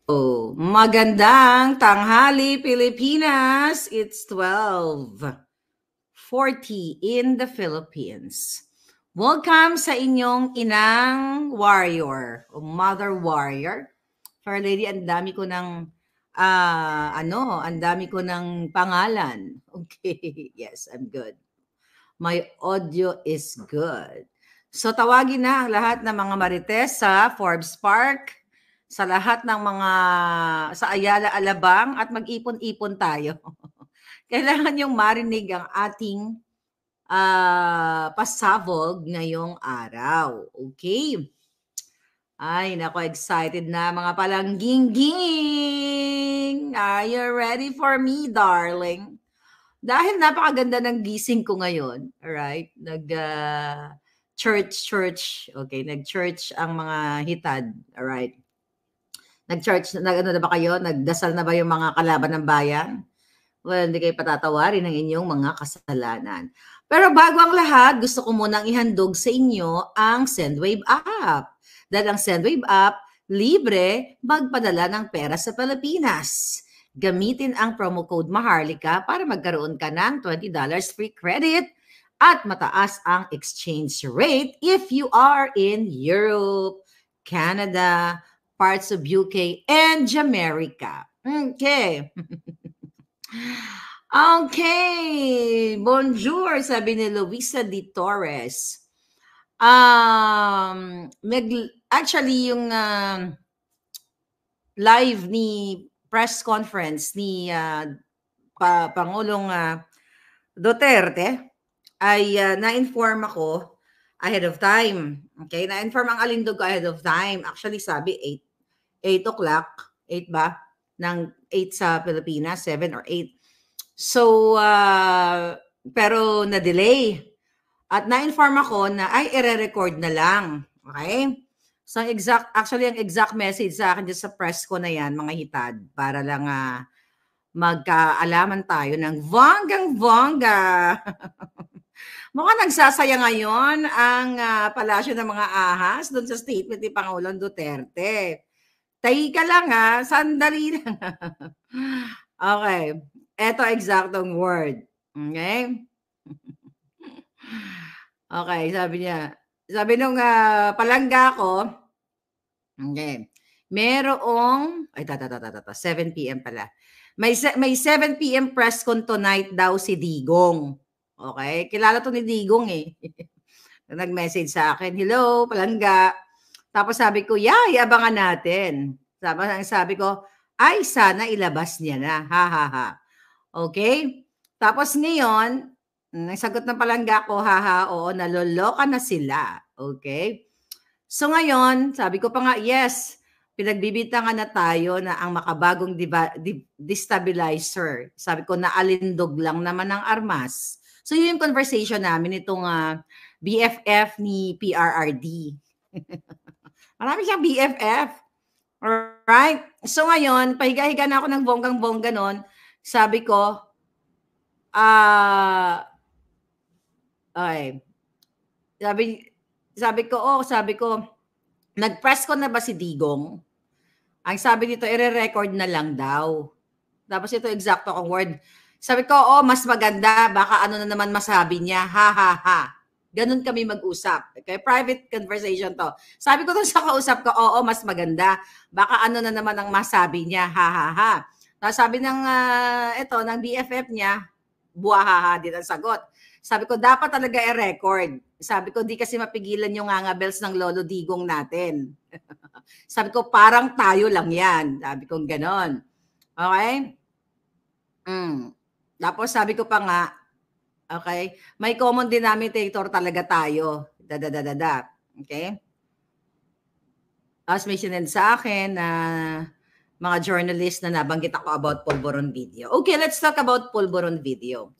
Magandang tanghali, Pilipinas. It's 12:40 in the Philippines. Welcome sa inyong inang warrior o mother warrior. Fair lady, ang dami ko ng ang dami ko ng pangalan. Okay, yes, I'm good. My audio is good. So tawagin na ang lahat ng mga marites sa Forbes Park, sa lahat ng mga sa Ayala Alabang at mag-ipon-ipon tayo. Kailangan yung marinig ang ating pasabog ngayong araw. Okay? Ay, nako, excited na mga palangging-ging. Are you ready for me, darling? Dahil napakaganda ng gising ko ngayon, alright? Church. Okay, nag-church ang mga hitad, alright? Nag-church, ano na ba kayo? Nagdasal na ba yung mga kalaban ng bayan? Well, hindi kayo patatawarin ng inyong mga kasalanan. Pero bago ang lahat, gusto ko munang ihandog sa inyo ang Sendwave app. Dahil ang Sendwave app, libre magpadala ng pera sa Pilipinas. Gamitin ang promo code Maharlika para magkaroon ka ng $20 free credit at mataas ang exchange rate if you are in Europe, Canada, parts of UK, and Jamaica. Okay. Okay. Bonjour, sabi ni Luisa Di Torres. Actually, yung live ni press conference ni Pangulong Duterte ay na-inform ako ahead of time. Okay? Na-inform ang alindog ko ahead of time. Actually, sabi 8 o'clock. 8 ba? Ng 8 sa Pilipinas, 7 or 8. So, pero na-delay. At na-inform ako na ay i-record na lang. Okay? So, ang exact message sa akin dyan sa press ko na yan, mga hitad, para lang magkaalaman tayo ng bonggang-bongga. Mukhang nagsasaya ngayon ang palasyo ng mga ahas doon sa statement ni Pangulong Duterte. Ka lang sandali lang. Okay. Ito eksaktong word. Okay? Okay, sabi nung palangga ko, okay, merong, 7 p.m. pala. May 7 p.m. press con tonight daw si Digong. Okay? Kilala to ni Digong eh. Nag-message sa akin, hello, palangga. Tapos sabi ko, abangan natin. Sabi ko, ay, sana ilabas niya na. Ha, ha, ha. Okay? Tapos ngayon, nasagot ng palangga ko, oo, naloloka na sila. Okay? So ngayon, sabi ko pa nga, yes, pinagbibintangan na tayo na ang makabagong destabilizer. Sabi ko, naalindog lang naman ng armas. So yun yung conversation namin itong BFF ni PRRD. Marami siyang BFF. Alright? So ngayon, pahiga-higa na ako ng bonggang-bongga nun. Sabi ko, okay. Sabi ko, nag-press ko na ba si Digong? Ang sabi nito, i-record na lang daw. Tapos ito, eksakto kong word. Sabi ko, mas maganda. Baka ano na naman masabi niya. Ha, ha, ha. Ganun kami mag-usap. Okay? Private conversation to. Sabi ko sa kausap ko, mas maganda. Baka ano na naman ang masabi niya. Ha, ha, ha. Tapos sabi ng BFF niya, buwahaha din ang sagot. Sabi ko, dapat talaga i-record. Sabi ko, di kasi mapigilan yung ngangabels ng Lolo Digong natin. Sabi ko, parang tayo lang yan. Sabi ko, ganon. Okay? Tapos sabi ko pa nga, okay, may common denominator talaga tayo. Okay? As may sinend sa akin na mga journalist na nabanggit ako about Pulburon video. Okay, let's talk about Pulburon video.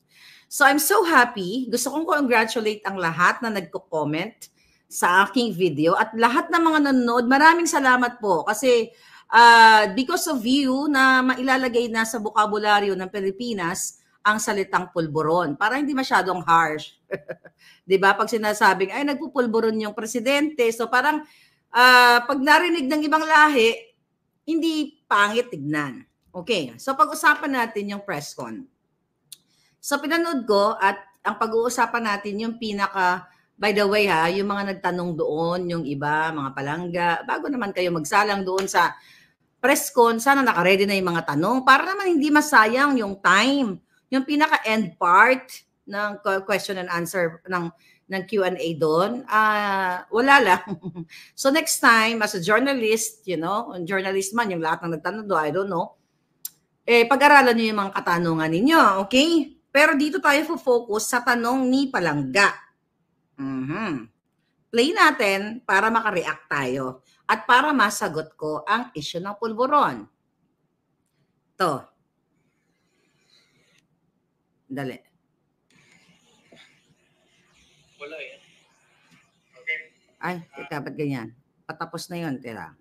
So I'm so happy. Gusto kong congratulate ang lahat na nagko-comment sa aking video at lahat ng mga nanonood. Maraming salamat po kasi because of you na mailalagay na sa bokabularyo ng Pilipinas ang salitang pulburon para hindi masyadong harsh. 'Di ba? Pag sinasabing ay nagpupulburon yung presidente, so parang pag narinig ng ibang lahi, hindi pangit tignan. Okay, so pag-usapan natin yung press con. So pinanood ko at ang pag-uusapan natin yung pinaka, by the way ha, yung mga nagtanong doon, yung iba, mga palangga, bago naman kayo magsalang doon sa press con, sana naka-ready na yung mga tanong para naman hindi masayang yung time. Yung pinaka-end part ng question and answer ng Q&A doon, wala lang. So next time, as a journalist, you know, journalist man, yung lahat ng nagtanong doon, I don't know, pag-aralan nyo yung mga katanungan ninyo, okay? Pero dito tayo focus sa tanong ni Palangga. Play natin para makareact tayo at para masagot ko ang issue ng pulburon. To. Dali. Wala yan. Okay. Ay, teka, ba't ganyan? Patapos na yun, tira.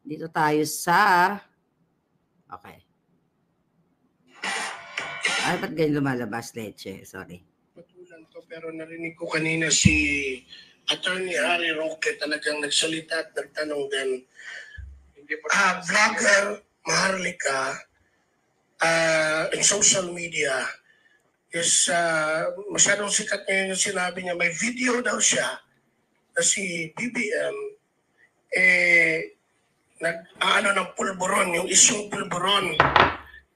Dito tayo sa... Okay. Ay, ba't ganyan lumalabas, leche? Sorry. Patulan to, pero narinig ko kanina si Attorney Harry Roque talagang nagsalita at nagtanong din. Vlogger Maharlika in social media is masyadong sikat ngayon yung sinabi niya. May video daw siya na si BBM nag-ano ng pulburon, yung isyong pulburon.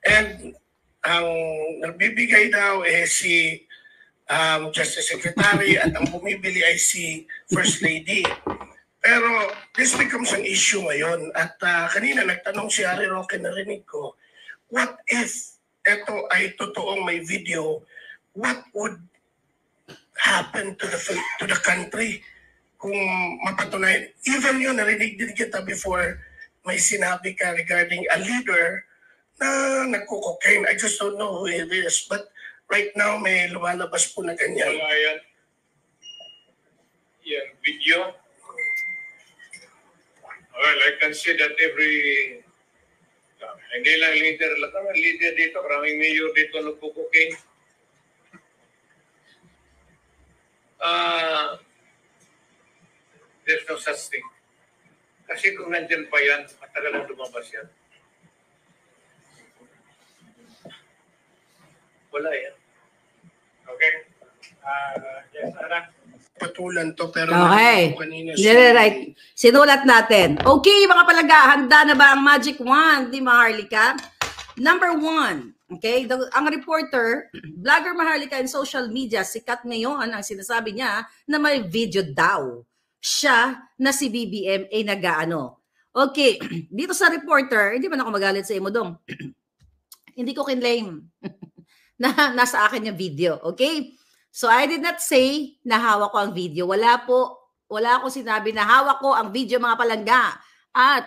And ang nagbibigay daw si Justice Secretary at ang bumibili ay si First Lady. Pero this becomes an issue ngayon. At kanina nagtanong si Harry Roque, narinig ko, what if ito ay totoong may video, what would happen to the country kung mapatunayan? Even yun, narinig din kita before, may sinabi ka regarding a leader na nagko-cocaine. I just don't know who it is. But right now, may lumalabas po na ganyan. Wala yan. Yan, video. Well, I can see that hindi lang leader, lahat ng leader dito, maraming mayor dito nagpo-cocaine. There's no such thing. Kasi kung nandyan pa yan, matagal ang lumabas yan. Wala yan. Okay? Yes, Ara. Patulan to, pero okay. Kanina right. Sinulat natin. Okay, mga palangga, handa na ba ang magic wand ni Maharlika? Number 1, okay, ang reporter, vlogger Maharlika in social media, sikat ngayon ang sinasabi niya na may video daw. Siya na si BBM ay nag-aano. Okay, dito sa reporter, hindi man ako magalit sa imo dong. Hindi ko kinlaim na nasa akin yung video, okay? So I did not say na hawak ko ang video. Wala akong sinabi na hawak ko ang video, mga palangga. At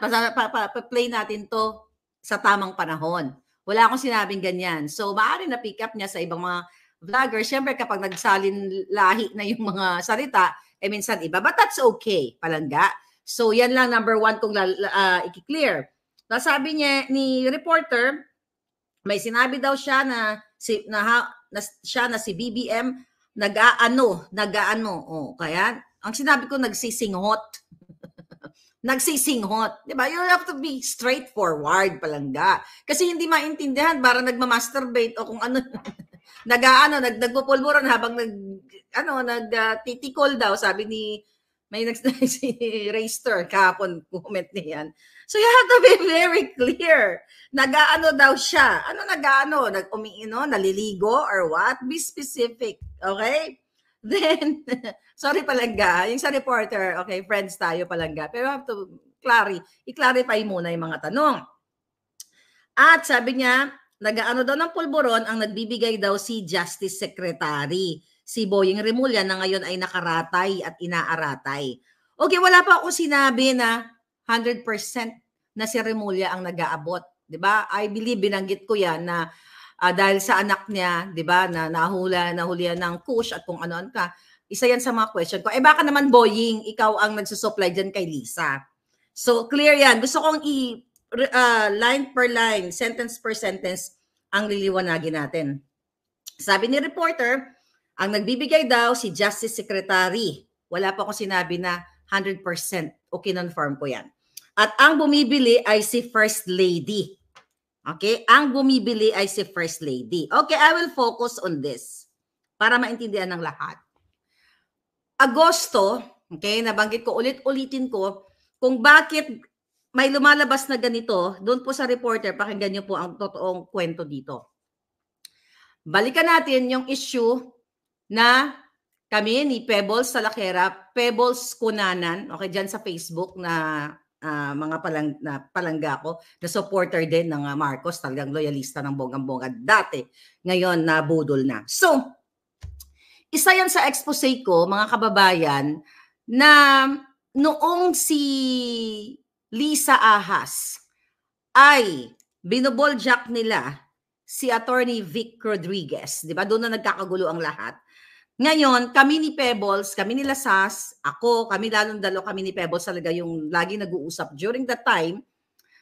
pa-play natin to sa tamang panahon. Wala akong sinabing ganyan. So maaari na pick up niya sa ibang mga vlogger. Siyempre kapag nagsalin lahi na yung mga salita, minsan iba. But that's okay, palangga. So yan lang number 1 kung i-clear. Nasabi niya ni reporter, may sinabi daw siya na siya na si BBM nag-aano. Oh, kaya ang sinabi ko nagsisinghot. Nagsisinghot, 'di ba? You have to be straightforward, palangga. Kasi hindi maintindihan, para nagma-masturbate o kung ano. Nag-aano, nagpupulburon habang nagtitikol daw, sabi ni si Rayster kahapon, comment niyan. So you have to be very clear. Nag-aano daw siya. Ano nag-aano? Naliligo or what? Be specific. Okay? Then, sorry palangga. Yung sa reporter, okay, friends tayo palangga. Pero you have to i-clarify muna yung mga tanong. At sabi niya, nag-aano daw ng pulburon ang nagbibigay daw si Justice Secretary. Si Boying Remulla na ngayon ay nakaratay at inaaratay. Okay, wala pa ako sinabi na 100% na si Remulla ang nag-aabot, 'di ba? I believe binanggit ko 'yan na dahil sa anak niya, 'di ba, na nahulihan ng kush at kung ano-ano ka. Isa 'yan sa mga question ko. Baka naman Boying, ikaw ang nagsusupply diyan kay Lisa. So clear 'yan. Gusto kong line per line, sentence per sentence ang liliwanagin natin. Sabi ni reporter, ang nagbibigay daw si Justice Secretary. Wala pa akong sinabi na 100% o kinonfirm ko yan. At ang bumibili ay si First Lady. Okay? Ang bumibili ay si First Lady. Okay, I will focus on this para maintindihan ng lahat. Agosto, okay, nabanggit ko, ulit-ulitin ko kung bakit may lumalabas na ganito. Doon po sa reporter, pakinggan niyo po ang totoong kwento dito. Balikan natin yung issue na kami ni Pebbles Salakera, Pebbles Kunanan, okay, dyan sa Facebook na mga palangga ko, na supporter din ng Marcos, talagang loyalista ng bonggang-bongga dati, ngayon nabudol na. So, isa yan sa expose ko, mga kababayan, na noong si Lisa Ahas ay binoboljak nila si Attorney Vic Rodriguez, di ba? Doon na nagkakagulo ang lahat. Ngayon, kami ni Pebbles, kami ni Lasas, ako, kami lalong dalo, kami ni Pebbles talaga yung lagi nag-uusap during that time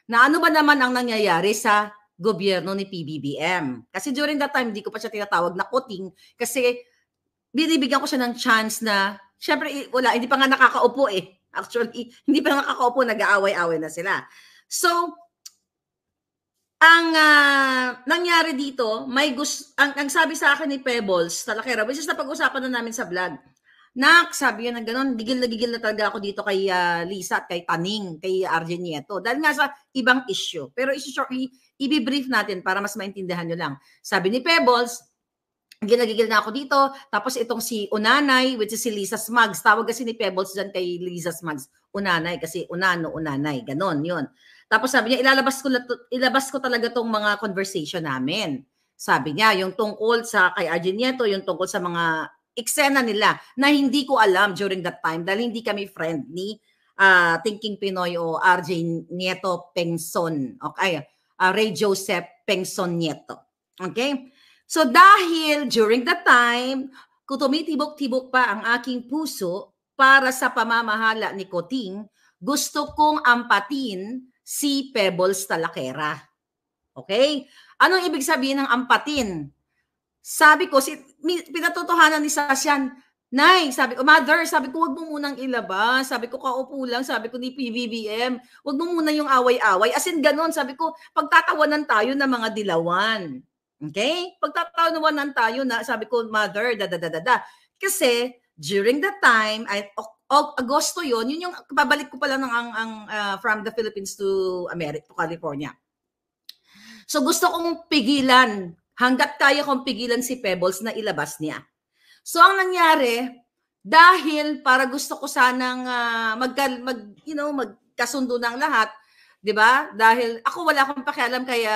na ano ba naman ang nangyayari sa gobyerno ni PBBM. Kasi during that time, hindi ko pa siya tinatawag na kuting kasi binibigyan ko siya ng chance na, syempre, wala, hindi pa nga nakakaupo eh. Actually, hindi pa nakakaupo, nag-aaway-away na sila. So, ang nangyari dito, ang sabi sa akin ni Pebbles Salakera, which is napag-usapan na namin sa vlog, sabi niya na gano'n, gigil na talaga ako dito kay Lisa at kay Taning, kay RJ Nieto, dahil nga sa ibang issue. Pero i-brief natin para mas maintindihan nyo lang. Sabi ni Pebbles, ginagigil na ako dito, tapos itong si Unanay, which is si Lisa Smugs, tawag kasi ni Pebbles dyan kay Lisa Smugs, Unanay, kasi Unanay, gano'n, yun. Tapos sabi niya, ilabas ko talaga tong mga conversation namin. Sabi niya, yung tungkol sa kay RJ Nieto, yung tungkol sa mga eksena nila na hindi ko alam during that time dahil hindi kami friend ni Thinking Pinoy o RJ Nieto Pengson. Okay, Ray Joseph Pengson Nieto. Okay? So dahil during that time, kung tumitibok-tibok pa ang aking puso para sa pamamahala ni Kuting, gusto kong ampatin si Pebbles Salakera. Okay? Anong ibig sabihin ng ampatin? Sabi ko, pinatotohanan ni Sasyan, Nay, sabi ko, Mother, sabi ko, wag mo munang ilabas. Sabi ko, kaupo lang, sabi ko ni PBBM, wag mo muna yung away-away. As in, ganon, sabi ko, pagtatawanan tayo ng mga dilawan. Okay? Pagtatawanan tayo na, sabi ko, Mother, Kasi, during that time, Agosto yun yung babalik ko pala from the Philippines to America, to California. So gusto kong pigilan, hanggat kaya kong pigilan si Pebbles na ilabas niya. So ang nangyari, dahil para gusto ko sanang magkasundo ng lahat, 'di ba? Dahil ako wala akong pakialam kay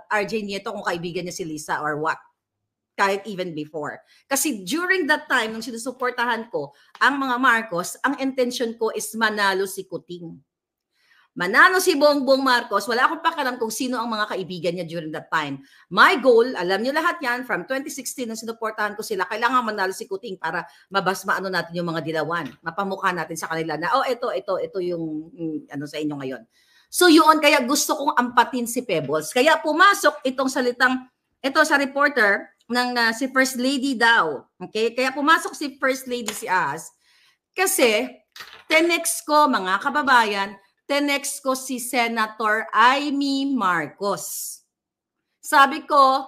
RJ Nieto kung kaibigan niya si Lisa or what. Kahit even before. Kasi during that time, nung sinusuportahan ko ang mga Marcos, ang intention ko is manalo si Kuting. Manalo si Bongbong Marcos, wala akong pakialam kung sino ang mga kaibigan niya during that time. My goal, alam niyo lahat yan, from 2016 nung sinuportahan ko sila, kailangan manalo si Kuting para maano natin yung mga dilawan. Mapamukha natin sa kanila na, ito yung sa inyo ngayon. So yun, kaya gusto kong ampatin si Pebbles. Kaya pumasok itong salitang, ito sa reporter, si First Lady daw. Okay? Kaya pumasok si First Lady si Ahas. Kasi, tenext ko, mga kababayan, tenext ko si Senator Amy Marcos. Sabi ko,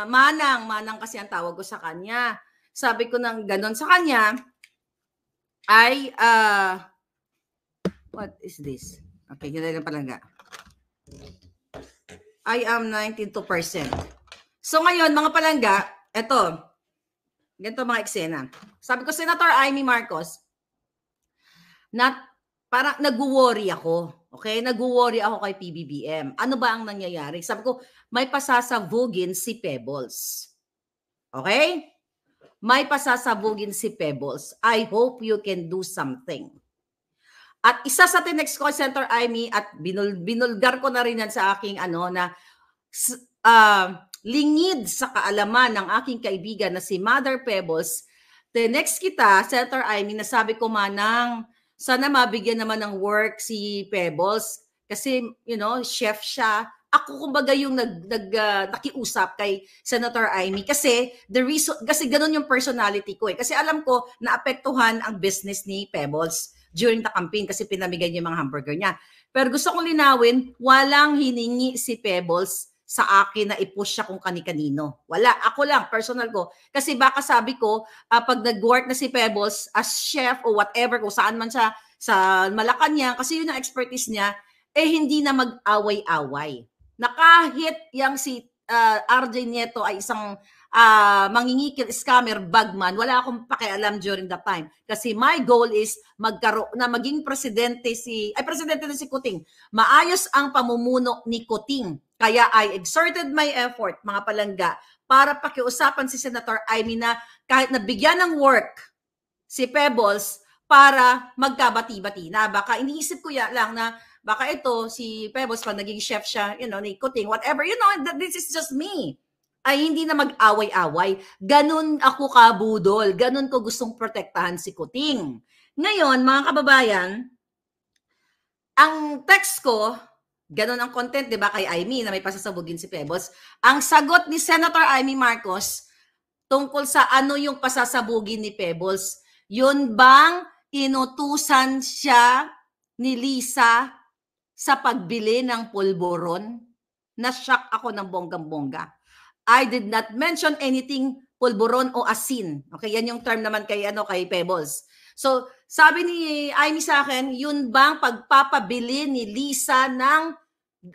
Manang kasi ang tawag ko sa kanya. Sabi ko nang ganon sa kanya, ay, what is this? Okay, yun lang palangga. I am 92%. So ngayon, mga palangga, ganito mga eksena. Sabi ko, Senator Amy Marcos, parang nag-worry ako. Okay? Nag-worry ako kay PBBM. Ano ba ang nangyayari? Sabi ko, may pasasabugin si Pebbles. Okay? May pasasabugin si Pebbles. I hope you can do something. At isa sa tinext ko, Senator Amy, at binulgar ko na rin yan sa aking lingid sa kaalaman ng aking kaibigan na si Mother Pebbles, next kita, Senator Amy, nasabi ko Manang, sana mabigyan naman ng work si Pebbles kasi, chef siya. Ako kumbaga yung nakiusap kay Senator Amy kasi kasi ganun yung personality ko eh. Kasi alam ko naapektuhan ang business ni Pebbles during the campaign kasi pinamigay niya yung mga hamburger niya. Pero gusto kong linawin, walang hiningi si Pebbles sa akin na i-push siya kung kani-kanino. Wala. Ako lang, personal ko. Kasi baka sabi ko, pag nag-work na si Pebbles as chef o whatever, kung saan man siya, sa Malacanang, kasi yun ang expertise niya, hindi na mag-away-away. Na kahit yung si RJ Nieto ay isang mangingikil, scammer, bagman, wala akong pakialam during that time. Kasi my goal is maging presidente presidente na si Kuting. Maayos ang pamumuno ni Kuting. Kaya I exerted my effort, mga palangga, para pakiusapan si Senator Amy na kahit nabigyan ng work si Pebbles para magkabati-bati na. Baka iniisip ko lang na baka ito, si Pebbles, pag naging chef siya, ni Kuting, whatever, this is just me. Ay hindi na mag-away-away. Ganun ako kabudol. Ganun ko gustong protektahan si Kuting. Ngayon, mga kababayan, ang text ko, ganun ang content, di ba, kay Amy na may pasasabugin si Pebbles. Ang sagot ni Senator Amy Marcos tungkol sa ano yung pasasabugin ni Pebbles, yun bang inutusan siya ni Lisa sa pagbili ng pulburon? Na-shock ako ng bonggang-bongga. I did not mention anything pulburon o asin. Okay, yan yung term naman kay Pebbles. So, sabi ni Amy sa akin, yun bang pagpapabili ni Lisa ng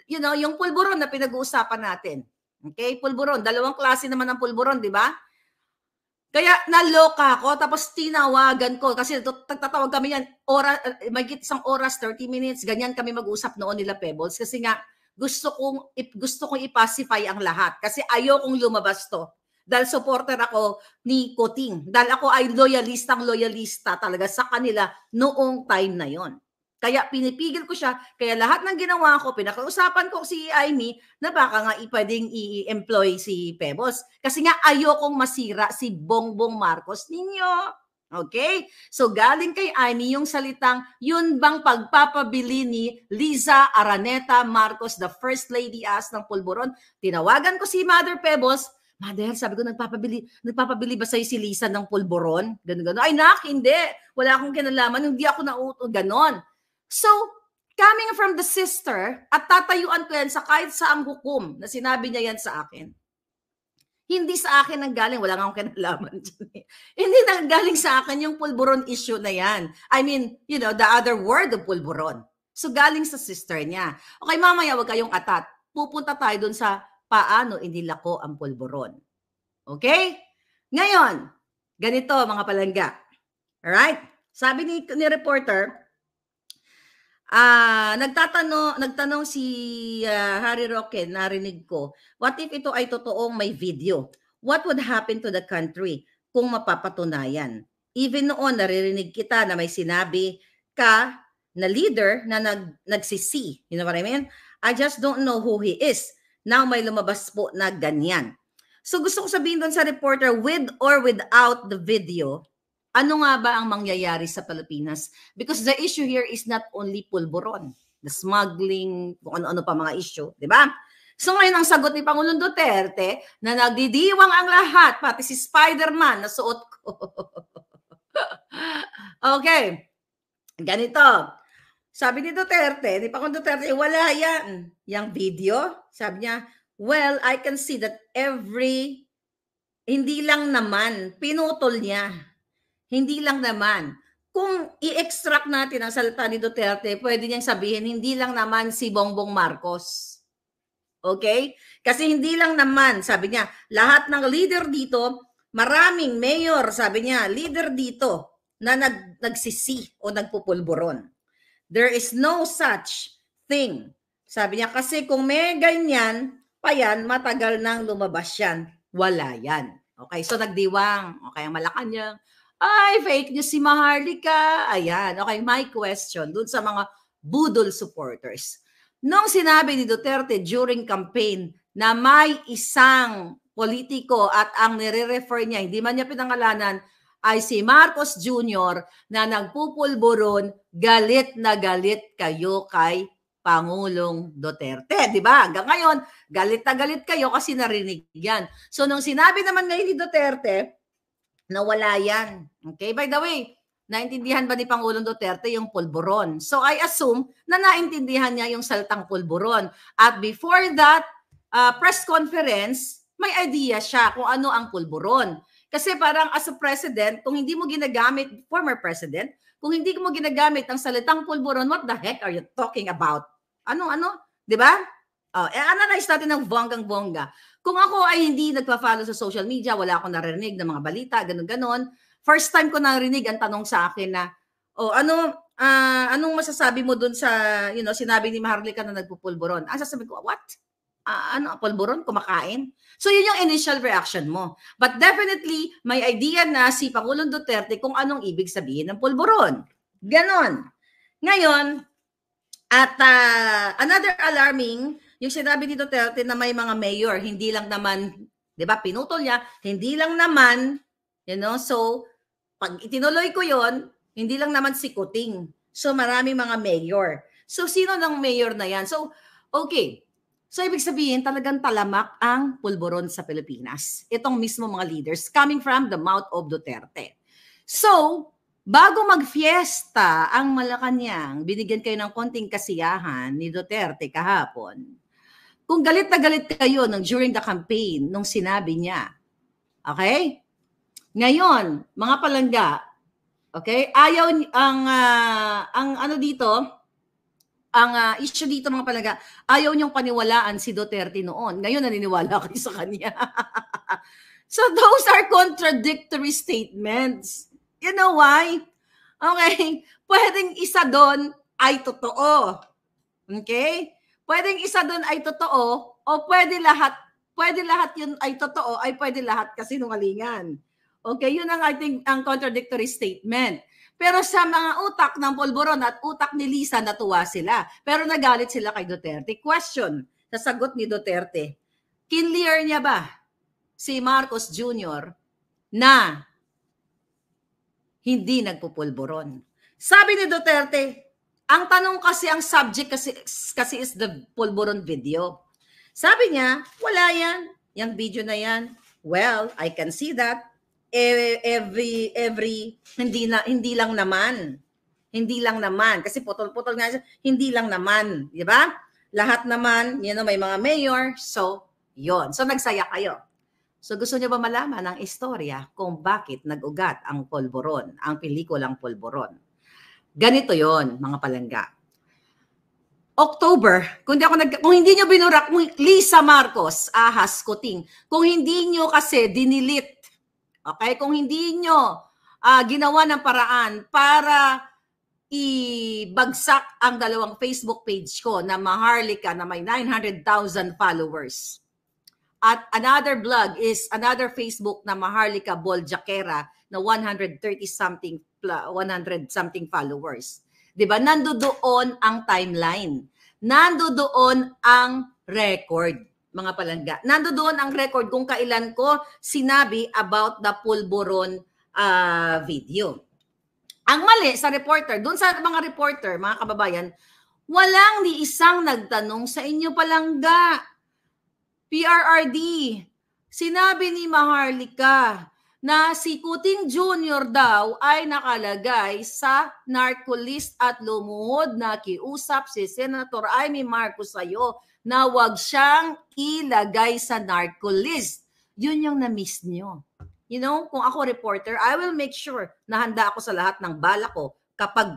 yung pulburon na pinag-uusapan natin. Okay, pulburon. Dalawang klase naman ng pulburon, di ba? Kaya naloka ako, tapos tinawagan ko, kasi tatawag kami yan, magigit isang oras, 30 minutes, ganyan kami mag-usap noon nila Pebbles, kasi nga, gusto kong ipacify ang lahat, kasi ayokong lumabas to, dahil supporter ako ni Kuting, dahil ako ay loyalista talaga sa kanila noong time na yon. Kaya pinipigil ko siya, kaya lahat ng ginawa ko, pinakausapan ko si Amy na baka nga pwedeng i-employ si Pebbles. Kasi nga ayokong masira si Bongbong Marcos ninyo. Okay? So galing kay Amy yung salitang, yun bang pagpapabili ni Liza Araneta Marcos, the First Lady ng pulburon? Tinawagan ko si Mother Pebbles. Mother, sabi ko, nagpapabili ba sa'yo si Lisa ng pulburon? Ganun. Ay, hindi. Wala akong kinalaman. Hindi ako nauto. Ganon. So, coming from the sister, at tatayuan ko yan sa kahit saang hukom na sinabi niya yan sa akin. Hindi sa akin nang galing, wala nga akong kinalaman dyan. Hindi nang galing sa akin yung pulburon issue na yan. I mean, the other word of pulburon. So, galing sa sister niya. Okay, mamaya wag kayong atat. Pupunta tayo dun sa paano inilako ang pulburon. Okay? Ngayon, ganito mga palangga. Alright? Sabi ni reporter, nagtanong si Harry Roque, narinig ko, what if ito ay totoong may video? What would happen to the country kung mapapatunayan? Even noon, naririnig kita na may sinabi ka na leader na nagsisi. You know what I mean? I just don't know who he is. Now may lumabas po na ganyan. So gusto ko sabihin doon sa reporter, with or without the video, ano nga ba ang mangyayari sa Pilipinas? Because the issue here is not only pulburon, the smuggling, kung ano-ano pa mga issue, di ba? So ngayon ang sagot ni Pangulong Duterte na nagdidiwang ang lahat, pati si Spider-Man na suot ko. Okay, ganito. Sabi ni Duterte, ni Pangulong Duterte, wala yan. Yang video, sabi niya, well, I can see that hindi lang naman, pinutol niya. Hindi lang naman. Kung i-extract natin ang salita ni Duterte, pwede niyang sabihin, hindi lang naman si Bongbong Marcos. Okay? Kasi hindi lang naman, sabi niya, lahat ng leader dito, maraming mayor, sabi niya, leader dito na nagsisi o nagpupulburon. There is no such thing. Sabi niya, kasi kung may ganyan, pa yan, matagal nang lumabas yan. Wala yan. Okay, so nagdiwang. Okay, ang Malacanang. Ay, fake news si Maharlika. Ayan. Okay, my question dun sa mga budol supporters. Nung sinabi ni Duterte during campaign na may isang politiko at ang nire-refer niya, hindi man niya pinangalanan, ay si Marcos Jr. na nagpupulburon, galit na galit kayo kay Pangulong Duterte. Diba? Hanggang ngayon, galit na galit kayo kasi narinig yan. So nung sinabi naman ngayon ni Duterte, na wala yan. Okay? By the way, Naintindihan ba ni Pangulong Duterte yung pulburon? So I assume na naintindihan niya yung salitang pulburon. At before that press conference, may idea siya kung ano ang pulburon. Kasi parang as a president, kung hindi mo ginagamit, former president, kung hindi mo ginagamit ang salitang pulburon, what the heck are you talking about? Ano? Di ba? Analyze natin ng bonggang-bongga. Kung ako ay hindi nagpa-follow sa social media, wala akong narinig ng mga balita, ganun-ganon, first time ko narinig ang tanong sa akin na, anong masasabi mo dun sa, sinabi ni Maharlika na nagpupulburon? Ang sasabi ko, what? Pulburon? Kumakain? So yun yung initial reaction mo. But definitely, may idea na si Pangulong Duterte kung anong ibig sabihin ng pulburon. Ganon. Ngayon, at another alarming, yung sinabi ni Duterte na may mga mayor, hindi lang naman, di ba, pinutol niya, hindi lang naman, so, pag itinuloy ko yon, hindi lang naman si Kuting. So, marami mga mayor. So, sino ng mayor na yan? So, okay. So, ibig sabihin, talagang talamak ang pulburon sa Pilipinas. Itong mismo mga leaders coming from the mouth of Duterte. So, bago mag-fiesta ang Malacanang, binigyan kayo ng konting kasiyahan ni Duterte kahapon. Kung galit na galit kayo during the campaign, nung sinabi niya, okay? Ngayon, mga palangga, okay? Ayaw ang issue dito mga palangga, ayaw niyong paniwalaan si Duterte noon. Ngayon naniniwala kayo sa kanya. So those are contradictory statements. You know why? Okay? Pwedeng isa doon ay totoo. Okay? Pwedeng isa doon ay totoo o pwede lahat yun ay totoo ay pwede lahat kasinungalingan. Okay? Yun ang I think ang contradictory statement. Pero sa mga utak ng pulburon at utak ni Lisa, natuwa sila. Pero nagalit sila kay Duterte. Question, sa sagot ni Duterte, kinlear niya ba si Marcos Jr. na hindi nagpupulburon? Sabi ni Duterte, ang tanong kasi, ang subject kasi is the pulburon video. Sabi niya, wala yan. Yung video na yan. Well, I can see that. Every hindi lang naman kasi putol-putol nga siya, hindi lang naman, di ba? Lahat naman, may mga mayor, so yon. So nagsaya kayo. So gusto niyo ba malaman ang istorya kung bakit nag-ugat ang pulburon, ang pelikulang pulburon? Ganito yon, mga palangga. October, kung hindi niyo binurak, Lisa Marcos, Ahas Kuting, kung hindi niyo kasi dinilit, okay, kung hindi nyo ginawa ng paraan para ibagsak ang dalawang Facebook page ko na Maharlika na may 900,000 followers. At another blog is another Facebook na Maharlika Boljakera na 100 something followers. 'Di ba? Nandoon ang timeline. Nandoon ang record. Mga palangga. Nandoon ang record kung kailan ko sinabi about the pulburon video. Ang mali sa reporter, doon sa mga reporter, mga kababayan, walang ni isang nagtanong sa inyo palangga. PRRD, sinabi ni Maharlika na si Kuting Jr. daw ay nakalagay sa narcolist at lumuhod na kiusap si Senator Amy Marcos sa'yo na wag siyang ilagay sa narcolist. Yun yung na-miss nyo. Kung ako reporter, I will make sure na handa ako sa lahat ng bala ko kapag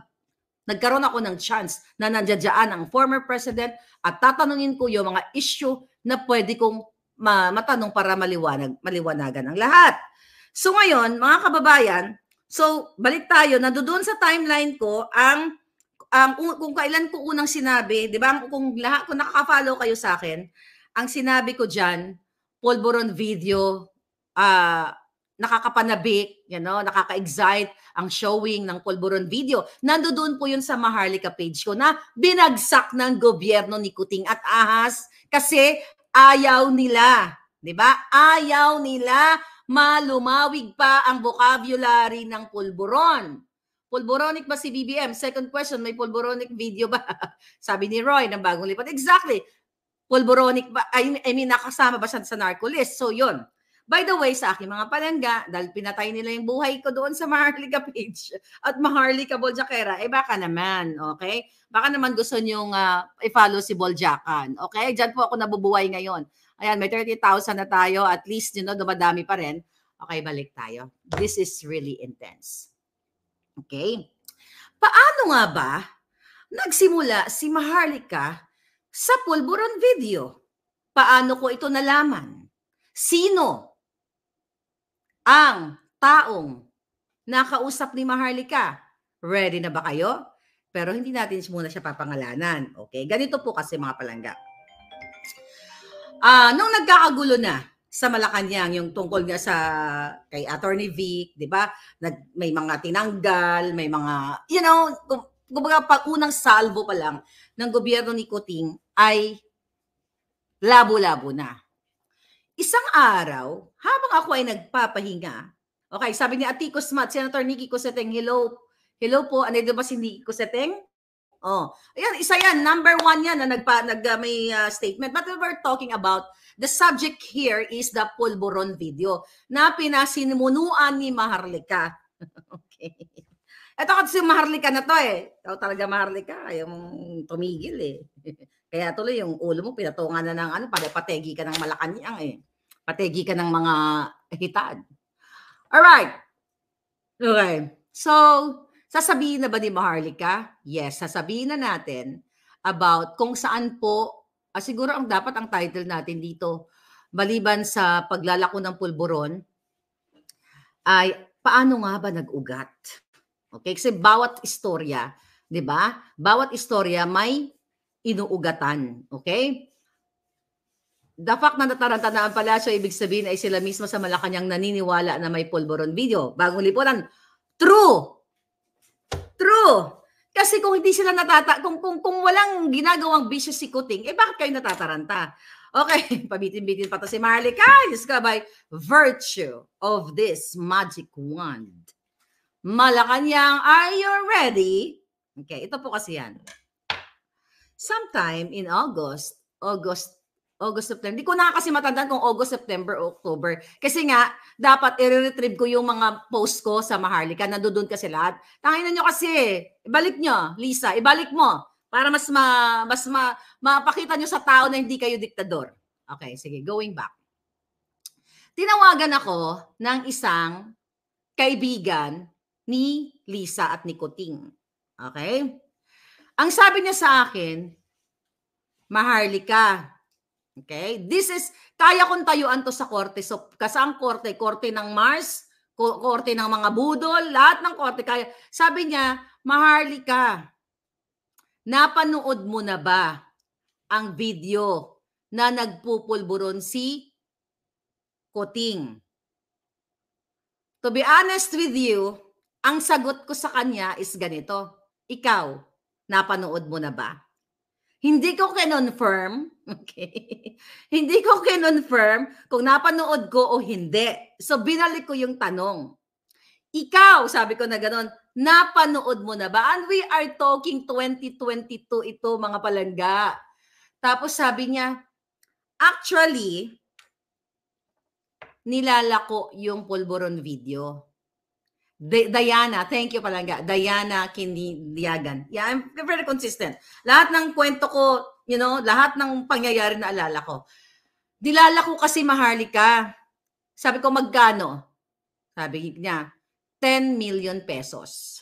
nagkaroon ako ng chance na nandiyan ang former president at tatanungin ko yung mga issue na pwede kong matanong para maliwanagan ang lahat. So ngayon, mga kababayan, so balik tayo, nandoon sa timeline ko ang kung kailan ko unang sinabi, di ba? Kung nakaka-follow kayo sa akin, ang sinabi ko dyan, pulburon video, nakakapanabik, nakaka-excite ang showing ng pulburon video. Nandoon po yun sa Maharlika page ko na binagsak ng gobyerno ni Kuting at Ahas kasi ayaw nila, di ba? Ayaw nila malumawig pa ang vocabulary ng pulburon. Pulburonic ba si BBM? Second question, may pulburonic video ba? Sabi ni Roy ng Bagong Lipat. Exactly. Pulburonic ba? I mean, nakasama ba siya sa narcolist? So, yun. By the way, sa aking mga palangga, dahil pinatay nila yung buhay ko doon sa Maharlika page at Maharlika Boljakera, baka naman, okay? Baka naman gusto nyong i-follow si Boljakan, okay? Diyan po ako nabubuhay ngayon. Ayan, may 30,000 na tayo. At least, dumadami pa rin. Okay, balik tayo. This is really intense. Okay? Paano nga ba nagsimula si Maharlika sa Pulburon video? Paano ko ito nalaman? Sino ang taong nakausap ni Maharlika? Ready na ba kayo? Pero hindi natin muna siya papangalanan. Okay? Ganito po kasi mga palangga. Nung nagkakagulo na sa Malacanang, yung tungkol nga sa kay Attorney Vic, di ba? May mga tinanggal, may mga, kumbaga unang salvo pa lang ng gobyerno ni Kuting ay labo-labo na. Isang araw, habang ako ay nagpapahinga, okay, sabi ni Atico Smat, Senator Nikki Cosseteng, hello po, ano ba si Nikki Cosseteng? Oh, ayan, isa yan, number 1 yan na may statement. But we're talking about, the subject here is the Pulburon video na pinasinimunuan ni Maharlika. Okay. Ito kasi Maharlika na to Ikaw talaga Maharlika, ayaw mong tumigil Kaya tuloy yung ulo mo, pinatungan na ng pategi ka ng Malacanang Pategi ka ng mga hitad. Alright. Okay. So, sasabihin na ba ni Maharlika? Yes, sasabihin na natin about kung saan po, siguro ang dapat ang title natin dito, maliban sa paglalako ng pulburon, ay paano nga ba nag-ugat? Okay, kasi bawat istorya, di ba? Bawat istorya may inuugatan. Okay? The fact na nataranta na ang palasyo, ibig sabihin ay sila mismo sa Malacanang naniniwala na may pulburon video. Bagong lipunan, true! True! Kasi kung hindi sila kung walang ginagawang bisyo si Kuting, bakit kayo natataranta? Okay, pabitin-bitin pa to si Maharlika. Diyos ka, by virtue of this magic wand. Malacanang, are you ready? Okay, ito po kasi yan. Sometime in August, September. Hindi ko na kasi matandaan kung August, September, October. Kasi nga, dapat i-retrieve ko yung mga post ko sa Maharlika. Nandoon kasi lahat. Tanginan nyo kasi. Ibalik nyo, Lisa. Ibalik mo. Para mas mapakita nyo sa tao na hindi kayo diktador. Okay, sige. Going back. Tinawagan ako ng isang kaibigan ni Lisa at ni Kuting. Okay? Ang sabi niya sa akin, Maharlika, okay? This is, kaya kong tayuan to sa korte. So, kasang korte? Korte ng Mars, korte ng mga budol, lahat ng korte. Kaya, sabi niya, Maharlika, napanood mo na ba ang video na nagpupulburon si Kuting? To be honest with you, ang sagot ko sa kanya is ganito. Ikaw, napanood mo na ba? Hindi ko kinonfirm, okay? Hindi ko kinonfirm kung napanood ko o hindi. So, binalik ko yung tanong. Ikaw, sabi ko na gano'n, napanood mo na ba? And we are talking 2022 ito, mga palangga. Tapos sabi niya, actually, nilalako yung pulburon video. Diana, thank you palangga. Diana Kindiagan. Yeah, I'm very consistent. Lahat ng kwento ko, lahat ng pangyayari na alala ko. Dilala ko kasi Maharlika. Sabi ko, magkano? Sabi niya, 10 million pesos.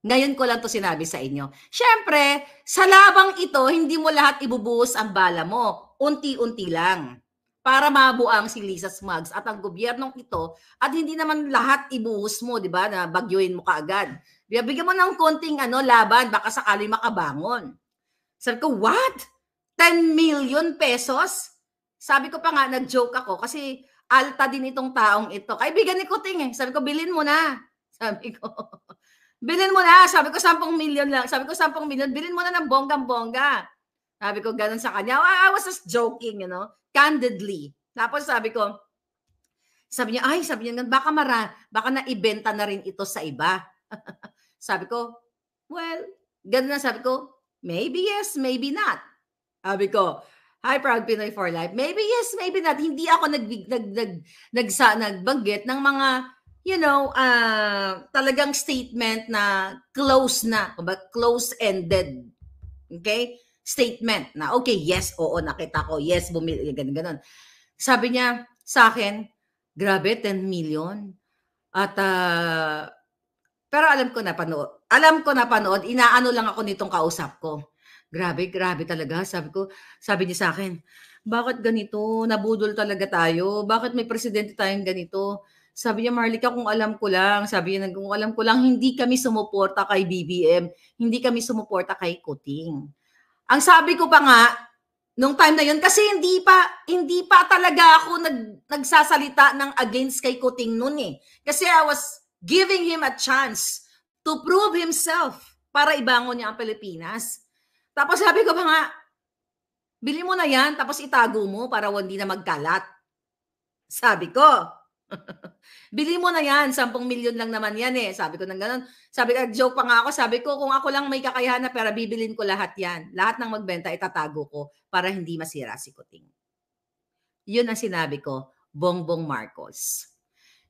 Ngayon ko lang to sinabi sa inyo. Siyempre, sa labang ito, hindi mo lahat ibubuhos ang bala mo. Unti-unti lang. Para mabuang si Lisa Smugs at ang gobyernong ito at hindi naman lahat ibuhos mo, di ba, na bagyuin mo kaagad. Bigyan mo ng konting laban, baka sakali makabangon. Sabi ko, what? 10 million pesos? Sabi ko pa nga, nag-joke ako kasi alta din itong taong ito. Kaibigan ni Kuting Sabi ko, bilhin mo na. Sabi ko, bilhin mo na. Sabi ko, 10 million lang. Sabi ko, 10 million, bilhin mo na ng bonggang-bongga. Sabi ko, ganun sa kanya. I was just joking, candidly. Tapos sabi niya, baka naibenta na rin ito sa iba. Sabi ko, well, ganun na sabi ko, maybe yes, maybe not. Sabi ko, Hi, Proud Pinoy for Life. Maybe yes, maybe not. Hindi ako nagbanggit ng mga, talagang statement na close na, close-ended. Okay? Statement na, okay, yes, oo, nakita ko, yes, bumili, ganun. Sabi niya sa akin, grabe, 10 million. At, pero alam ko na panood, inaano lang ako nitong kausap ko. Grabe talaga. Sabi niya sa akin, bakit ganito? Nabudol talaga tayo. Bakit may presidente tayong ganito? Sabi niya, Marlica, kung alam ko lang, hindi kami sumuporta kay BBM, hindi kami sumuporta kay Kuting. Ang sabi ko pa nga, nung time na yun, kasi hindi pa talaga ako nagsasalita ng against kay Kuting noon eh. Kasi I was giving him a chance to prove himself para ibangon niya ang Pilipinas. Tapos sabi ko pa nga, bili mo na yan, tapos itago mo para hindi na magkalat. Sabi ko, bili mo na yan, 10 milyon lang naman yan eh. Sabi ko nang ganun. Joke pa nga ako, sabi ko, kung ako lang may kakayahan na pera, bibilin ko lahat yan. Lahat ng magbenta, itatago ko para hindi masira si Kuting. Yun ang sinabi ko, Bongbong Marcos.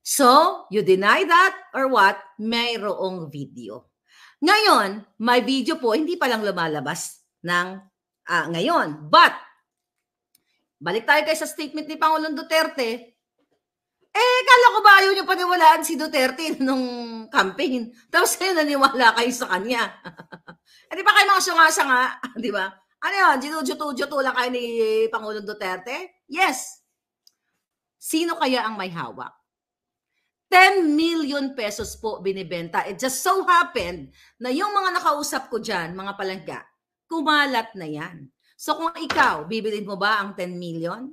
So, you deny that or what? Mayroong video. Ngayon, may video po, hindi pa lang lumalabas ng ngayon. But, balik tayo kay sa statement ni Pangulong Duterte. Kala ko ba ayaw niyo paniwalaan si Duterte nung campaign? Tapos kayo naniwala kayo sa kanya. Di ba kayo mga sunga-sanga? Di ba? Ano yun? Ginujuto lang kayo ni Pangulong Duterte? Yes. Sino kaya ang may hawak? 10 million pesos po binibenta. It just so happened na yung mga nakausap ko dyan, mga palangga, kumalat na yan. So kung ikaw, bibilin mo ba ang 10 million?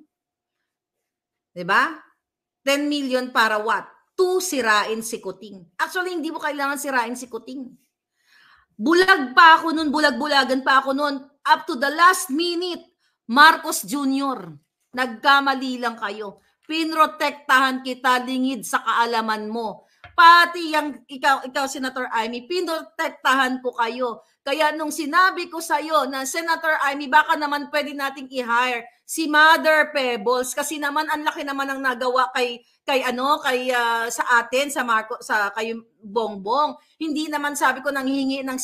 Diba? 10 million para what? To sirain si Kuting. Actually, hindi mo kailangan sirain si Kuting. Bulag pa ako nun, bulag-bulagan pa ako nun. Up to the last minute, Marcos Jr., nagkamali lang kayo. Pinrotektahan kita, lingid sa kaalaman mo. Pati yung ikaw Senator Amy, pinrotektahan ko kayo. Kaya nung sinabi ko sa'yo na Senator Amy, baka naman pwede nating i-hire si Mother Pebbles kasi naman ang laki naman ang nagawa sa atin sa kay Bongbong. Hindi naman sabi ko nanghihingi ng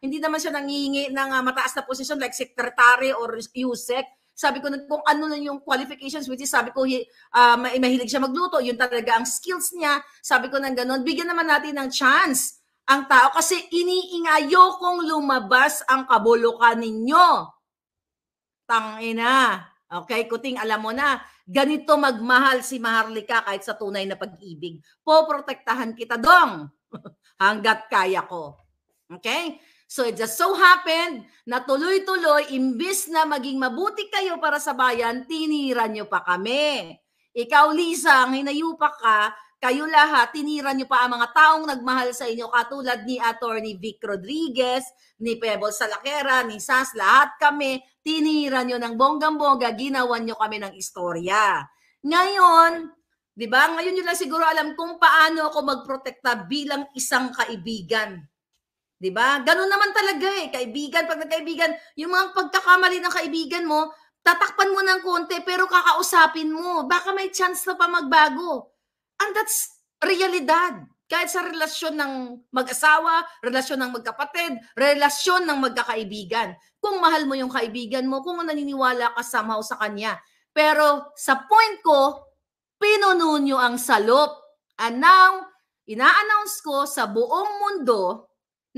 hindi naman siya nanghihingi ng mataas na posisyon like secretary or USEC. Sabi ko kung ano na yung qualifications, which is sabi ko mahilig siya magluto, yun talaga ang skills niya. Sabi ko nang ganun, bigyan naman natin ng chance ang tao kasi iniingayo kong lumabas ang kabulukan ninyo. Tangina. Okay, Kuting, alam mo na, ganito magmahal si Maharlika kahit sa tunay na pag-ibig. Poprotektahan kita dong hanggat kaya ko. Okay? So it just so happened na tuloy-tuloy, imbis na maging mabuti kayo para sa bayan, tinira nyo pa kami. Ikaw, Lisa, ang hinayupak ka, kayo lahat, tinira nyo pa ang mga taong nagmahal sa inyo katulad ni Attorney Vic Rodriguez, ni Pebbles Salakera, ni Sas, lahat kami, tinira nyo ng bonggang-bongga, ginawan nyo kami ng istorya. Ngayon, di ba? Ngayon nyo lang siguro alam kung paano ako magprotekta bilang isang kaibigan. Diba? Ganun naman talaga eh. Kaibigan, pag nagkaibigan, yung mga pagkakamali ng kaibigan mo, tatakpan mo ng konti pero kakausapin mo. Baka may chance na pa magbago. And that's realidad. Kahit sa relasyon ng mag-asawa, relasyon ng magkapatid, relasyon ng magkakaibigan. Kung mahal mo yung kaibigan mo, kung naniniwala ka somehow sa kanya. Pero sa point ko, pinuno nyo ang salop. And now, ina-announce ko sa buong mundo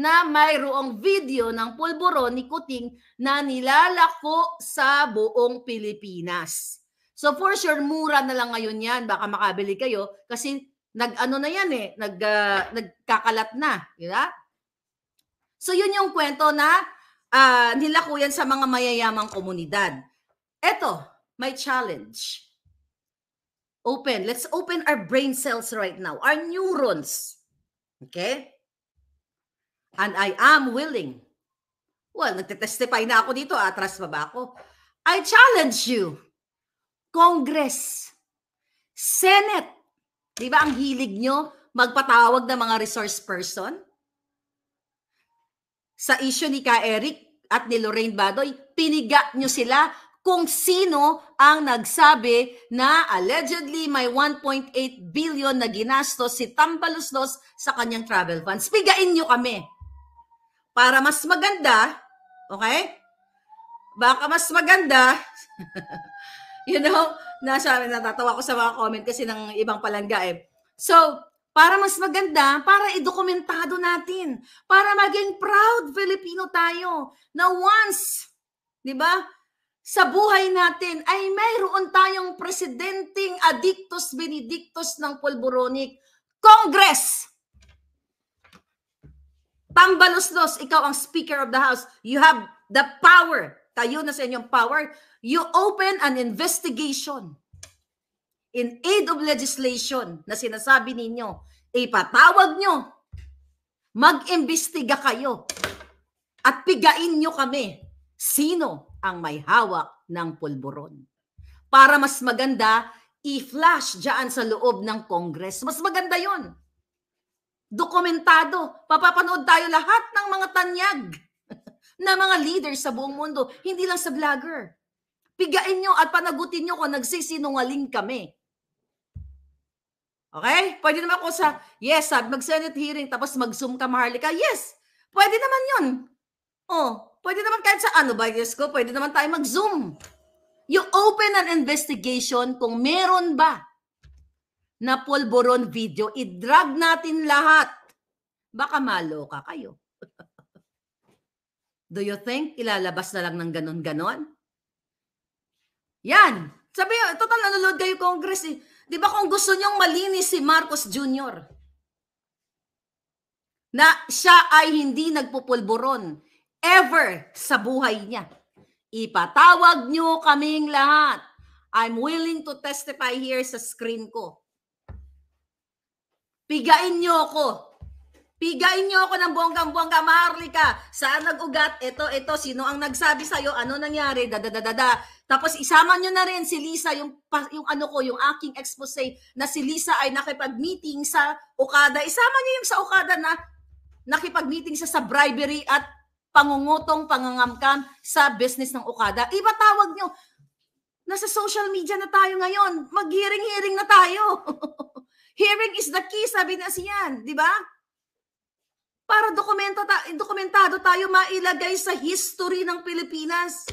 na mayroong video ng pulburon ni Kuting na nilalako sa buong Pilipinas. So for sure, mura na lang ngayon yan. Baka makabili kayo kasi nagkakalat na. Diba? So yun yung kwento na nilako yan sa mga mayayamang komunidad. Eto, may challenge. Let's open our brain cells right now. Our neurons. Okay? And I am willing. Well, nagtetestify na ako dito. Atras pa ba ako? I challenge you. Congress. Senate. Di ba ang hilig nyo magpatawag ng mga resource person? Sa issue ni Ka Eric at ni Lorraine Badoy, piniga nyo sila kung sino ang nagsabi na allegedly may 1.8 billion na ginastos si Tambaluslos sa kanyang travel funds. Pigain nyo kami. Para mas maganda, okay? Baka mas maganda, natatawa ko sa mga comment kasi ng ibang palangga eh. So, para mas maganda, para idokumentado natin, para maging proud Filipino tayo na once, di ba, sa buhay natin ay mayroon tayong presidenteng Adictus Benedictus ng Polboronic. Congress! Tambaluslos, ikaw ang Speaker of the House. You have the power. Kayo na sa inyong power. You open an investigation in aid of legislation na sinasabi ninyo. Ipatawag nyo. Mag-imbestiga kayo. At pigain nyo kami. Sino ang may hawak ng pulburon? Para mas maganda, i-flash dyan sa loob ng Congress. Mas maganda yon. Dokumentado. Papapanood tayo lahat ng mga tanyag na mga leaders sa buong mundo. Hindi lang sa vlogger. Pigain nyo at panagutin nyo kung nagsisinungaling kami. Okay? Pwede naman ako yes, mag-Senate hearing tapos mag-Zoom ka, Maharlika. Yes, pwede naman yun. Pwede naman kahit sa pwede naman tayo mag-Zoom. You open an investigation kung meron ba na pulburon video, i-drag natin lahat. Baka maloka kayo. Do you think ilalabas na lang ng ganon-ganon? Yan. Sabi nyo, total nanonood kayo Congress eh. Di ba kung gusto nyong malinis si Marcos Jr. na siya ay hindi nagpupulburon ever sa buhay niya, ipatawag nyo kaming lahat. I'm willing to testify here sa screen ko. Pigain nyo ako. Pigain nyo ako ng bonggang-bongga. Maharlika, saan nag-ugat? Ito, sino ang nagsabi sa'yo? Ano nangyari? Tapos isama nyo na rin si Lisa, yung aking expose na si Lisa ay nakipag-meeting sa Okada. Isama nyo yung sa Okada na nakipag-meeting siya sa bribery at pangungutong pangangamkam sa business ng Okada. Ipatawag nyo. Nasa social media na tayo ngayon. Mag-hearing na tayo. Hearing is the key, sabi na siyan. Di ba? Para dokumentado tayo mailagay sa history ng Pilipinas.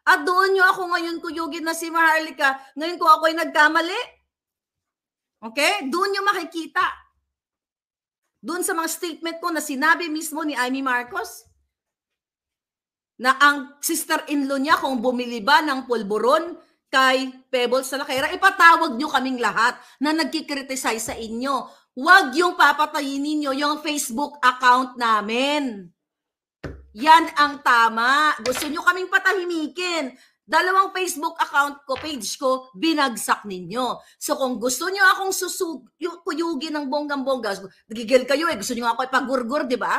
At doon nyo ako ngayon kuyugin na si Maharlika. Ngayon ko ako'y nagkamali. Okay? Doon nyo makikita. Doon sa mga statement ko na sinabi mismo ni Amy Marcos na ang sister-in-law niya kung bumili ba ng pulburon kay Pebbles sa Lakera, ipatawag nyo kaming lahat na nagkikriticize sa inyo. Huwag yung papatayin ninyo yung Facebook account namin. Yan ang tama. Gusto nyo kaming patahimikin. 2 Facebook account ko, page ko, binagsak ninyo. So kung gusto nyo akong kuyugin ng bonggang-bongga, nagigil kayo eh, gusto nyo ako ipagurgur, di ba?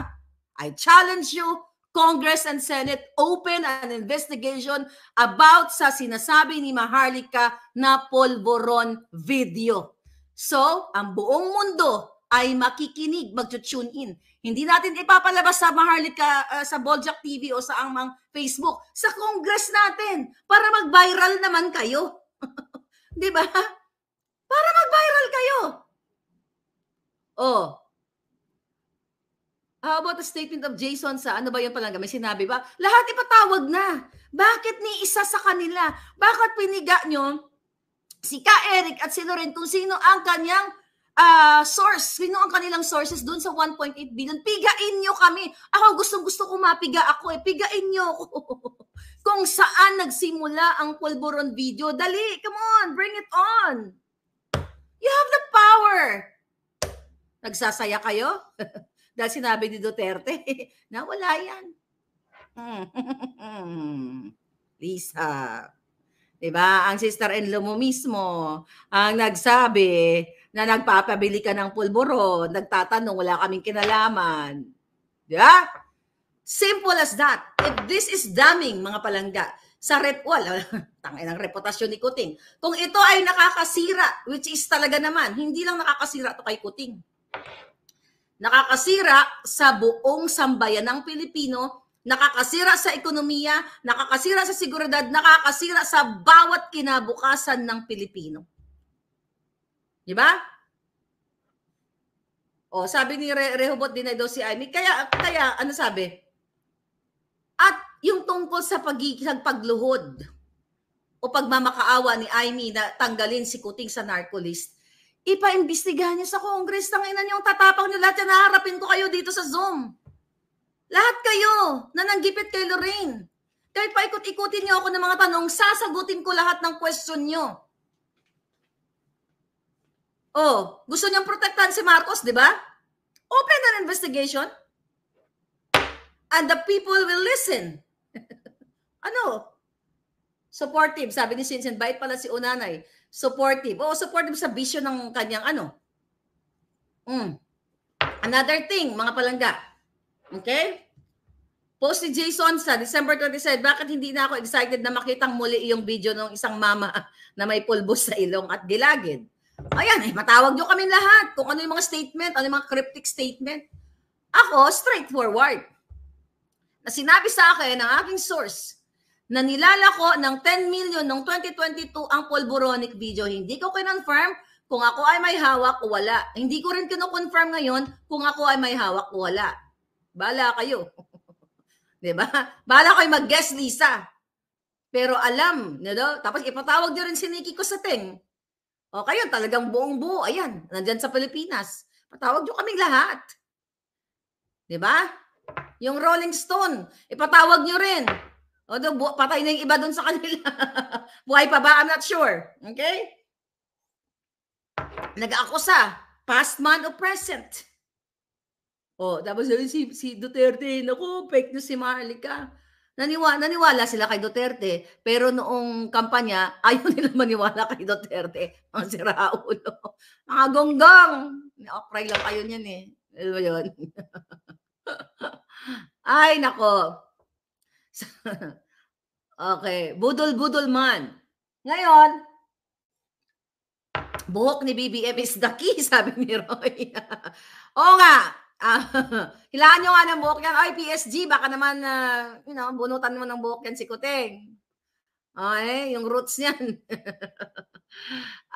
I challenge you, Congress and Senate, open an investigation about sa sinasabi ni Maharlika na pulburon video. So, ang buong mundo ay makikinig, mag-tune in. Hindi natin ipapalabas sa Maharlika, sa Boljak TV o sa amang Facebook, sa Congress natin, para mag-viral naman kayo. Di ba? Para mag-viral kayo. How about the statement of Jason sa ano ba yun palangga? May sinabi ba? Lahat ipatawag na. Bakit ni isa sa kanila? Bakit piniga nyo si Ka Eric at si Loren kung sino ang kanyang source? Sino ang kanilang sources dun sa 1.8 billion? Pigain nyo kami. Ako gustong-gusto ko mapiga ako eh. Pigain nyo ako. Kung saan nagsimula ang pulburon video. Dali, come on, bring it on. You have the power. Nagsasaya kayo? Dahil sinabi ni Duterte na wala yan. Lisa, diba? Ang sister-in-law mo mismo ang nagsabi na nagpapabili ka ng pulburon, nagtatanong, wala kaming kinalaman. Diba? Simple as that. If this is damning, mga palangga, sa tangin ang reputasyon ni Kuting. Kung ito ay nakakasira, which is talaga naman, hindi lang nakakasira ito kay Kuting. Nakakasira sa buong sambayan ng Pilipino nakakasira sa ekonomiya, nakakasira sa seguridad, nakakasira sa bawat kinabukasan ng Pilipino. Di ba? O, sabi ni Rehoboth dinay daw si Amy, kaya ano sabi? At yung tungkol sa pagluhod o pagmamakaawa ni Amy na tanggalin si Kuting sa narcolist, ipaimbestigahan niyo sa Congress. Tanginan niyo, tatapang niyo lahat yan. Naharapin ko kayo dito sa Zoom. Lahat kayo na nanggipit kay Lorraine. Kahit paikot-ikutin niyo ako ng mga tanong, sasagutin ko lahat ng question niyo. Oh, gusto niyong protektahan si Marcos, di ba? Open an investigation. And the people will listen. Ano? Supportive. Sabi ni Sinsen, bait pala si Unanay. Supportive. Oo, supportive sa vision ng kanyang ano. Another thing, mga palangga. Okay? Post ni Jason sa December 27, bakit hindi na ako excited na makitang muli yung video ng isang mama na may pulbos sa ilong at gilagid? Ayan, matawag nyo kami lahat kung ano yung mga statement, ano yung mga cryptic statement. Ako, straightforward. Na sinabi sa akin ng aking source na nilalako ng 10 million noong 2022 ang Polboronic video. Hindi ko kinonfirm kung ako ay may hawak o wala. Hindi ko rin kino-confirm ngayon kung ako ay may hawak o wala. Bahala kayo. Diba? Bahala kayo mag-guess, Lisa. Pero alam, tapos ipatawag nyo rin si Nikki Cosateng. O kayo, talagang buong-buo, ayan, nandyan sa Pilipinas. Patawag nyo kaming lahat. Diba? Yung Rolling Stone, ipatawag nyo rin. O, patay na yung iba dun sa kanila. Buhay pa ba? I'm not sure. Okay? Nag-aakusa, past man o present. O, tapos si Duterte, naku, fake news si Marlica. Naniwala sila kay Duterte, pero noong kampanya, ayaw nila maniwala kay Duterte. Mga siraulo. Mga gonggong. Okray lang kayo niyan eh. Ano yun? Ay, nako. Okay. Budol-budol man. Ngayon, buhok ni BBM is the key, sabi ni Roy. Oo nga. Hilaan nyo nga ng buhok yan. Ay, PSG, baka naman, bunutan mo ng buhok yan si Kuting. Ay, yung roots niyan.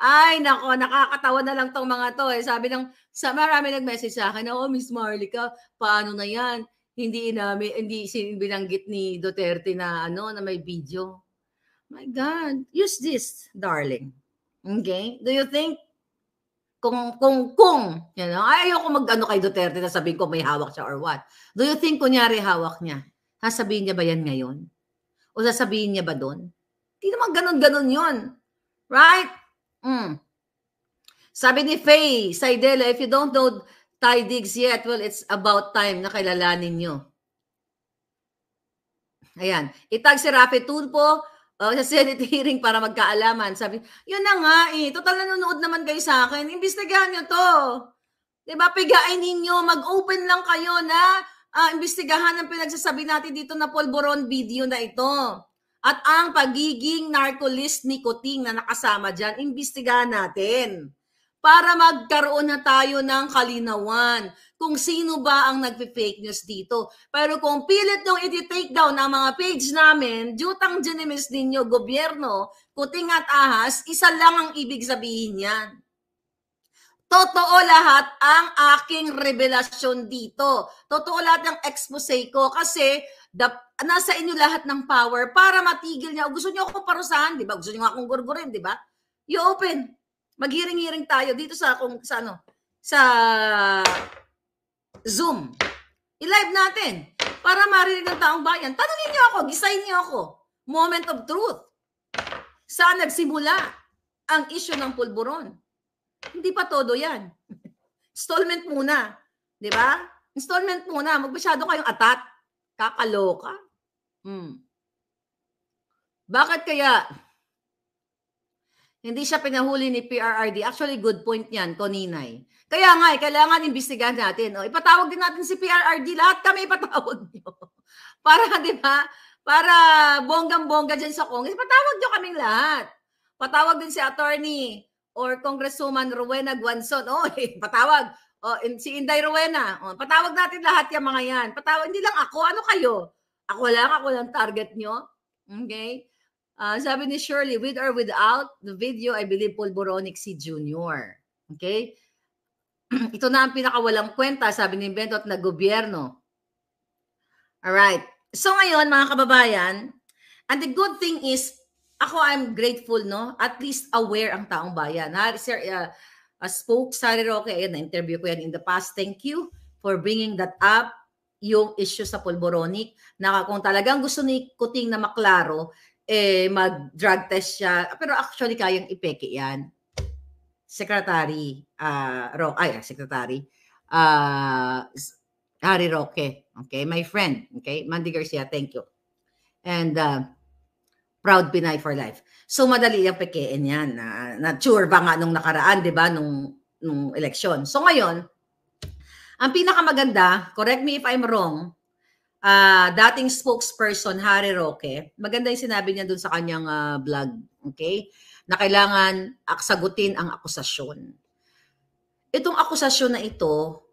Ay, nako, nakakatawa na lang tong mga to. Sabi marami nag-message sa akin, Miss Marlica, paano na yan? Hindi binanggit ni Duterte na na may video. My God, use this, darling. Okay? Do you think ayoko mag-ano kay Duterte na sabihin ko may hawak siya or what? Do you think kunyari hawak niya? Sasabihin niya ba yan ngayon? O sasabihin niya ba doon? Hindi naman ganun-ganun yun. Right? Sabi ni Faye Saidela, if you don't know Ty Diggs yet, well, it's about time na kilalanin nyo. Ayan. Itag si Rafi Tulpo sa Senate hearing para magkaalaman. Sabi, yun na nga total nanonood naman kayo sa akin. Imbestigahan nyo to. Diba? Pigain ninyo. Mag-open lang kayo na imbestigahan ang pinagsasabi natin dito na Polboron video na ito. At ang pagiging narcolist ni Kuting na nakasama dyan, imbestigahan natin. Para magkaroon na tayo ng kalinawan kung sino ba ang nagpe-fake news dito. Pero kung pilit nyung i-take down ang mga page namin, jutang genimis ninyo, gobyerno, Kuting at ahas, isa lang ang ibig sabihin yan. Totoo lahat ang aking revelasyon dito. Totoo lahat ng expose ko kasi nasa inyo lahat ng power para matigil niya. Gusto niyo akong parusahan, di ba? Gusto niyo akong gurgurin, di ba? You open. Maghiring-hiring tayo dito sa Zoom. I-live natin para marinig ng taong bayan. Tanungin niyo ako, gisahin niyo ako. Moment of truth. Saan nagsimula ang issue ng pulburon? Hindi pa todo yan. Installment muna. Di ba? Installment muna. Magmasyado kayong atat. Kakaloka. Bakit kaya hindi siya pinahuli ni PRRD? Actually, good point yan, Koninay. Kaya nga, kailangan imbestigahan natin. Ipatawag din natin si PRRD. Lahat kami ipatawag nyo. Para, di ba? Para bonggang-bongga dyan sa Congress. Ipatawag nyo kaming lahat. Patawag din si attorney or Congresswoman Rowena Guanzon. Patawag. Si Inday Rowena. Patawag natin lahat yung mga yan. Patawag, hindi lang ako. Ano kayo? Ako lang target nyo. Okay? Sabi ni Shirley, with or without the video, I believe Polboronic si Junior. Okay? Ito na ang pinakawalang kwenta, sabi ni Bentot, na gobyerno. Alright. So ngayon, mga kababayan, and the good thing is, I'm grateful, no? At least aware ang taong bayan. Sir, spoke Sari Roque, na-interview ko yan in the past. Thank you for bringing that up, yung issue sa Polboronic, na kung talagang gusto ni Kuting na maklaro, mag-drug test siya. Pero actually, kayang ipeke yan. Secretary Secretary Harry Roque, okay, my friend, okay, Mandy Garcia, thank you, and proud Pinay for life. So madali yung pekein yan, na sure ba nga nung nakaraan, di ba, nung eleksyon. So ngayon, ang pinakamaganda, correct me if I'm wrong, dating spokesperson Harry Roque, maganda yung sinabi niya dun sa kanyang blog, okay, na kailangan sagutin ang akusasyon. Itong akusasyon na ito,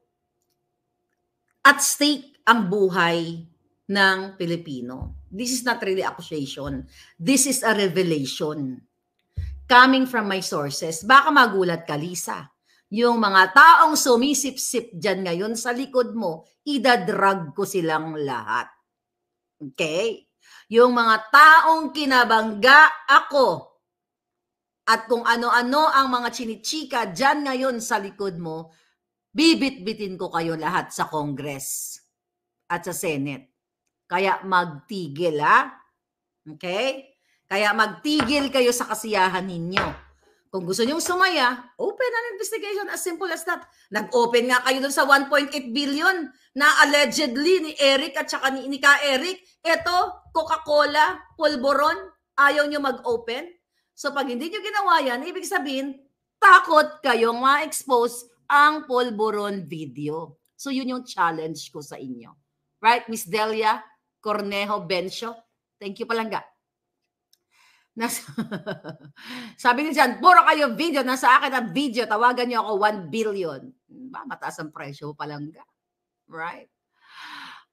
at stake ang buhay ng Pilipino. This is not really accusation. This is a revelation coming from my sources. Baka magulat ka, Lisa. Yung mga taong sumisip-sip dyan ngayon sa likod mo, idadrag ko silang lahat. Okay? Yung mga taong kinabangga ako, at kung ano-ano ang mga chinichika dyan ngayon sa likod mo, bibit-bitin ko kayo lahat sa Congress at sa Senate. Kaya magtigil, ha? Okay? Kaya magtigil kayo sa kasiyahan ninyo. Kung gusto nyong sumaya, open an investigation, as simple as that. Nag-open nga kayo dun sa 1.8 billion na allegedly ni Eric at saka ni Ka Eric. Ito, Coca-Cola, Polboron, ayaw nyo mag-open. So pag hindi nyo ginawa yan, ibig sabihin, takot kayong ma-expose ang Polboron video. So yun yung challenge ko sa inyo. Right, Miss Delia Cornejo Bencio? Thank you palangga. Sabi niya dyan, puro kayo video, nasa akin ang video, tawagan niyo ako 1 billion. Mataas ang presyo palangga. Right?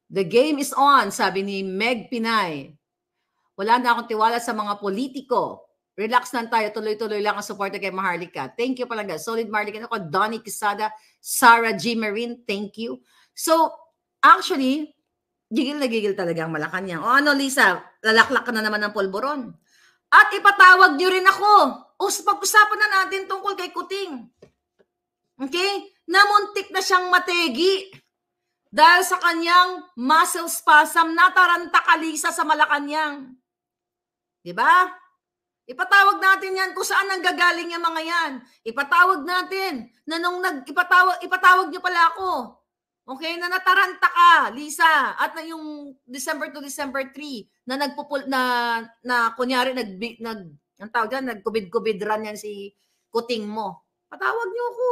The game is on, sabi ni Meg Pinay. Wala na akong tiwala sa mga politiko. Relax lang tayo, tuloy-tuloy lang ang suporta kay Maharlika. Thank you palangga. Solid Maharlika. Ako, Donnie Quesada, Sarah G. Marin, thank you. So, actually, gigil na gigil talaga ang Malacanang. O ano, Lisa, lalaklak ka na naman ng Polboron. At ipatawag niyo rin ako. O, pag-usapan na natin tungkol kay Kuting. Okay? Namuntik na siyang mategi. Dahil sa kanyang muscle spasm, nataranta ka, Lisa, sa Malacanang. Diba? Ipatawag natin yan kung saan nanggagaling yung mga yan. Ipatawag natin na nung ipatawag niyo pala ako. Okay, na nataranta ka, Lisa, at na yung December to December 3 na kunyari nagkubid-kubid run yan si Kuting mo. Patawag niyo ako.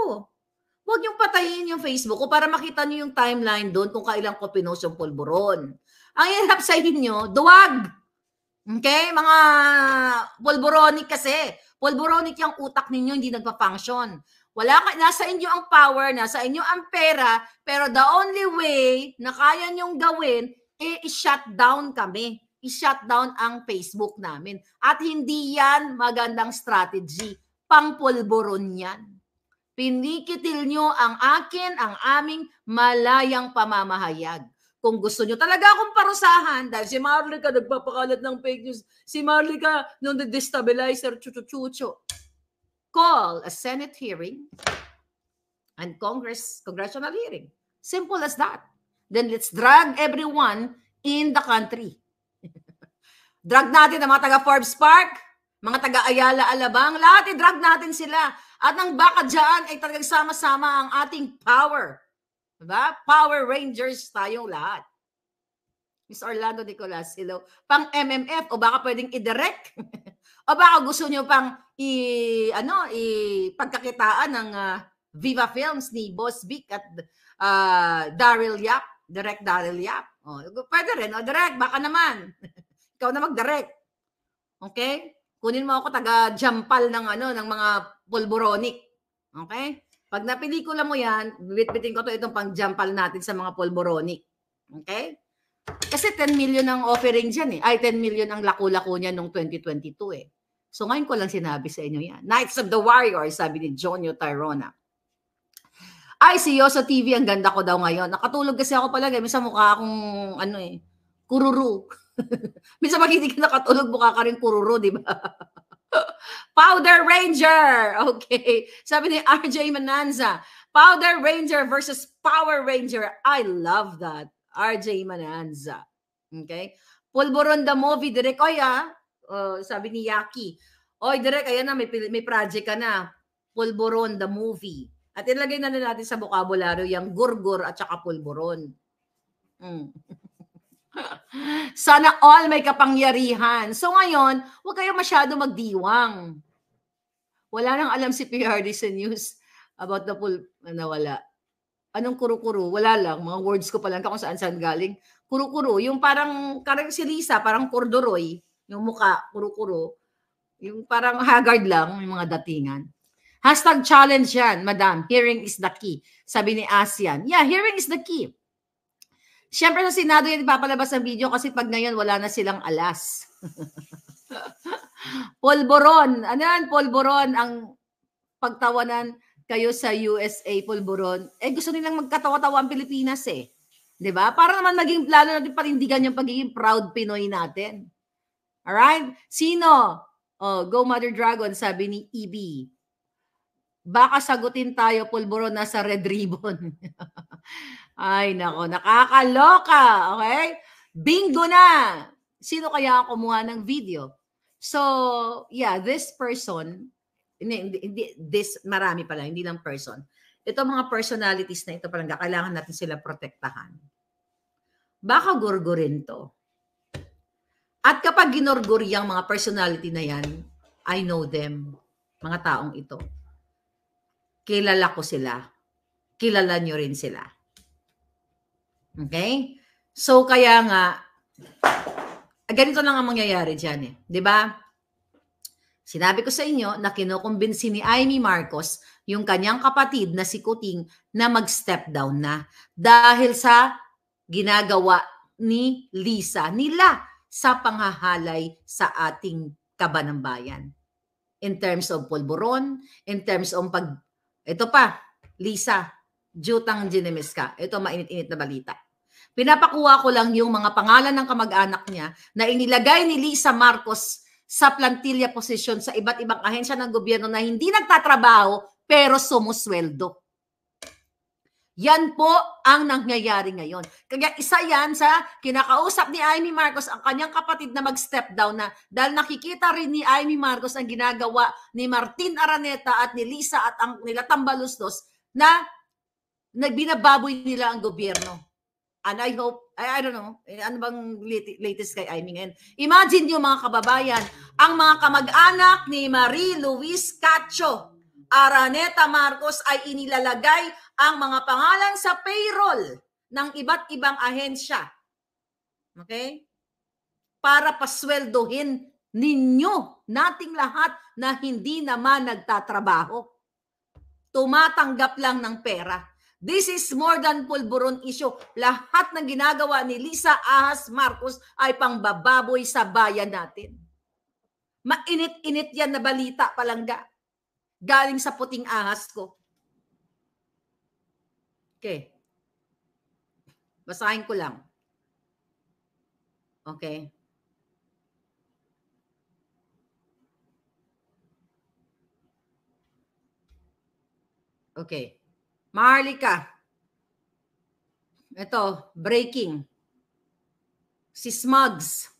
Huwag niyong patayin yung Facebook ko para makita niyo yung timeline doon kung kailan ko pinost yung Polboron. Ang hirap sa inyo, duwag. Okay, mga Polboronic kasi. Polboronic yung utak ninyo, hindi nagpa-function. Nasa inyo ang power, nasa inyo ang pera, pero the only way na kaya nyong gawin, i-shut down kami. I-shut down ang Facebook namin. At hindi yan magandang strategy. Pang-Polboron yan. Pinikitil nyo ang aming malayang pamamahayag. Kung gusto nyo talaga akong parusahan, dahil si Maharlika nagpapakalat ng fake news, si Maharlika nung destabilizer, chuchu-chuchu, call a Senate hearing and congressional hearing. Simple as that. Then let's drag everyone in the country. Drag natin ang mga taga Forbes Park, mga taga Ayala Alabang, lahat i-drag natin sila. At ang baka dyan ay talagang sama-sama ang ating power. Diba? Power Rangers tayong lahat. Miss Orlando Nicolas, hello. Pang MMF o baka pwedeng i-direct? O baka gusto nyo pang pagkakitaan ng Viva Films ni Boss Vic at Daryl Yap, direct Daryl Yap. O, pwede rin, o direct, baka naman. Ikaw na mag-direct. Okay? Kunin mo ako taga-jampal ng mga Polboronic. Okay? Pag napelikula mo yan, bibit-bitin ko itong pang-jampal natin sa mga Polboronic. Okay? Kasi 10 million ang offering dyan eh. Ay, 10 million ang lako-lako niya noong 2022 eh. So ngayon ko lang sinabi sa inyo yan. Knights of the Warriors, sabi ni Jonyo Tyrona. Ay, si Yoso TV, ang ganda ko daw ngayon. Nakatulog kasi ako palagi. Minsan mukha akong, kururu. Minsan pag hindi ka nakatulog, mukha ka rin kururu, di ba? Powder Ranger! Okay. Sabi ni RJ Mananza, Powder Ranger versus Power Ranger. I love that. RJ Mananza. Okay. Pulburon the movie, direct. Oy, sabi ni Yaki. Oy, direct, ayan na, may project ka na. Pulburon the movie. At ilagay na natin sa bokabularyo yung gurgur at saka pulburon. Sana all may kapangyarihan. So ngayon, huwag kayo masyado magdiwang. Wala nang alam si PRD sa news about the wala. Anong kuro-kuro? Wala lang. Mga words ko pa lang kung saan-saan galing. Kuro-kuro. Yung parang si Lisa, parang corduroy. Yung muka, kuro-kuro. Yung parang haggard lang, yung mga datingan. #challenge yan, madam. Hearing is the key. Sabi ni ASEAN. Yeah, hearing is the key. Siyempre sa Senado yan ipapalabas ang video kasi pag ngayon wala na silang alas. Polboron. Ano yan? Polboron ang pagtawanan kayo sa USA, Polboron. Gusto nilang magkatawa-tawa ang Pilipinas eh. 'Di ba? Para naman maging lalo natin panindigan yung pagiging proud Pinoy natin. Alright? Sino? Go Mother Dragon, sabi ni EB. Baka sagutin tayo, Polboron, nasa red ribbon. Ay, nako, nakakaloka. Okay? Bingo na! Sino kaya ang kumuha ng video? So, yeah, this person, marami pala, hindi lang person. Ito mga personalities na ito palang kailangan natin sila protektahan. Baka gurgurin to. At kapag ginurguri ang mga personality na yan, I know them, mga taong ito. Kilala ko sila. Kilala nyo rin sila. Okay? So, kaya nga, ganito lang ang mangyayari dyan eh. Diba? Sinabi ko sa inyo na kinukumbinsi ni Amy Marcos yung kanyang kapatid na si Kuting na mag-step down na dahil sa ginagawa ni Lisa nila sa panghahalay sa ating kaban ng bayan. In terms of pulburon, in terms of ito pa, Lisa, jutang ginemis ka. Ito mainit-init na balita. Pinapakuha ko lang yung mga pangalan ng kamag-anak niya na inilagay ni Lisa Marcos sa plantilla position sa iba't ibang ahensya ng gobyerno na hindi nagtatrabaho pero sumusweldo. Yan po ang nangyayari ngayon. Kaya isa yan sa kinakausap ni Amy Marcos ang kanyang kapatid na mag-step down na dahil nakikita rin ni Amy Marcos ang ginagawa ni Martin Araneta at ni Lisa at ang nila Tambaluslos na nagbinababoy nila ang gobyerno. And I hope, I don't know, ano bang latest kay Amy ngayon? Imagine nyo mga kababayan, ang mga kamag-anak ni Marie Luis Cacho Araneta Marcos ay inilalagay ang mga pangalan sa payroll ng iba't ibang ahensya. Okay? Para pasweldohin ninyo, nating lahat na hindi naman nagtatrabaho. Tumatanggap lang ng pera. This is more than pulburon issue. Lahat ng ginagawa ni Lisa Ahas Marcos ay pangbababoy sa bayan natin. Mainit-init yan na balita palangga. Galing sa puting ahas ko. Okay. Basahin ko lang. Okay. Okay. Maharlika. Ito, breaking. Si Smugs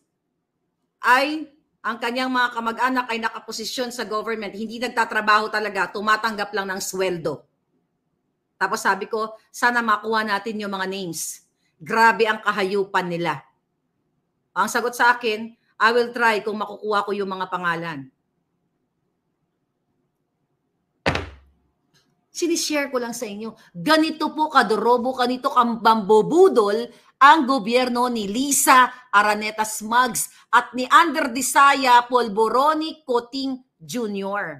ay ang kanyang mga kamag-anak ay nakaposisyon sa government, hindi nagtatrabaho talaga, tumatanggap lang ng sweldo. Tapos sabi ko, sana makuha natin yung mga names. Grabe ang kahayupan nila. Ang sagot sa akin, I will try kung makukuha ko yung mga pangalan. Sinishare ko lang sa inyo. Ganito po kadorobo, ganito kambambobudol ang gobyerno ni Lisa Araneta Smugs at ni Ander Disaya Polboroni Kuting Jr.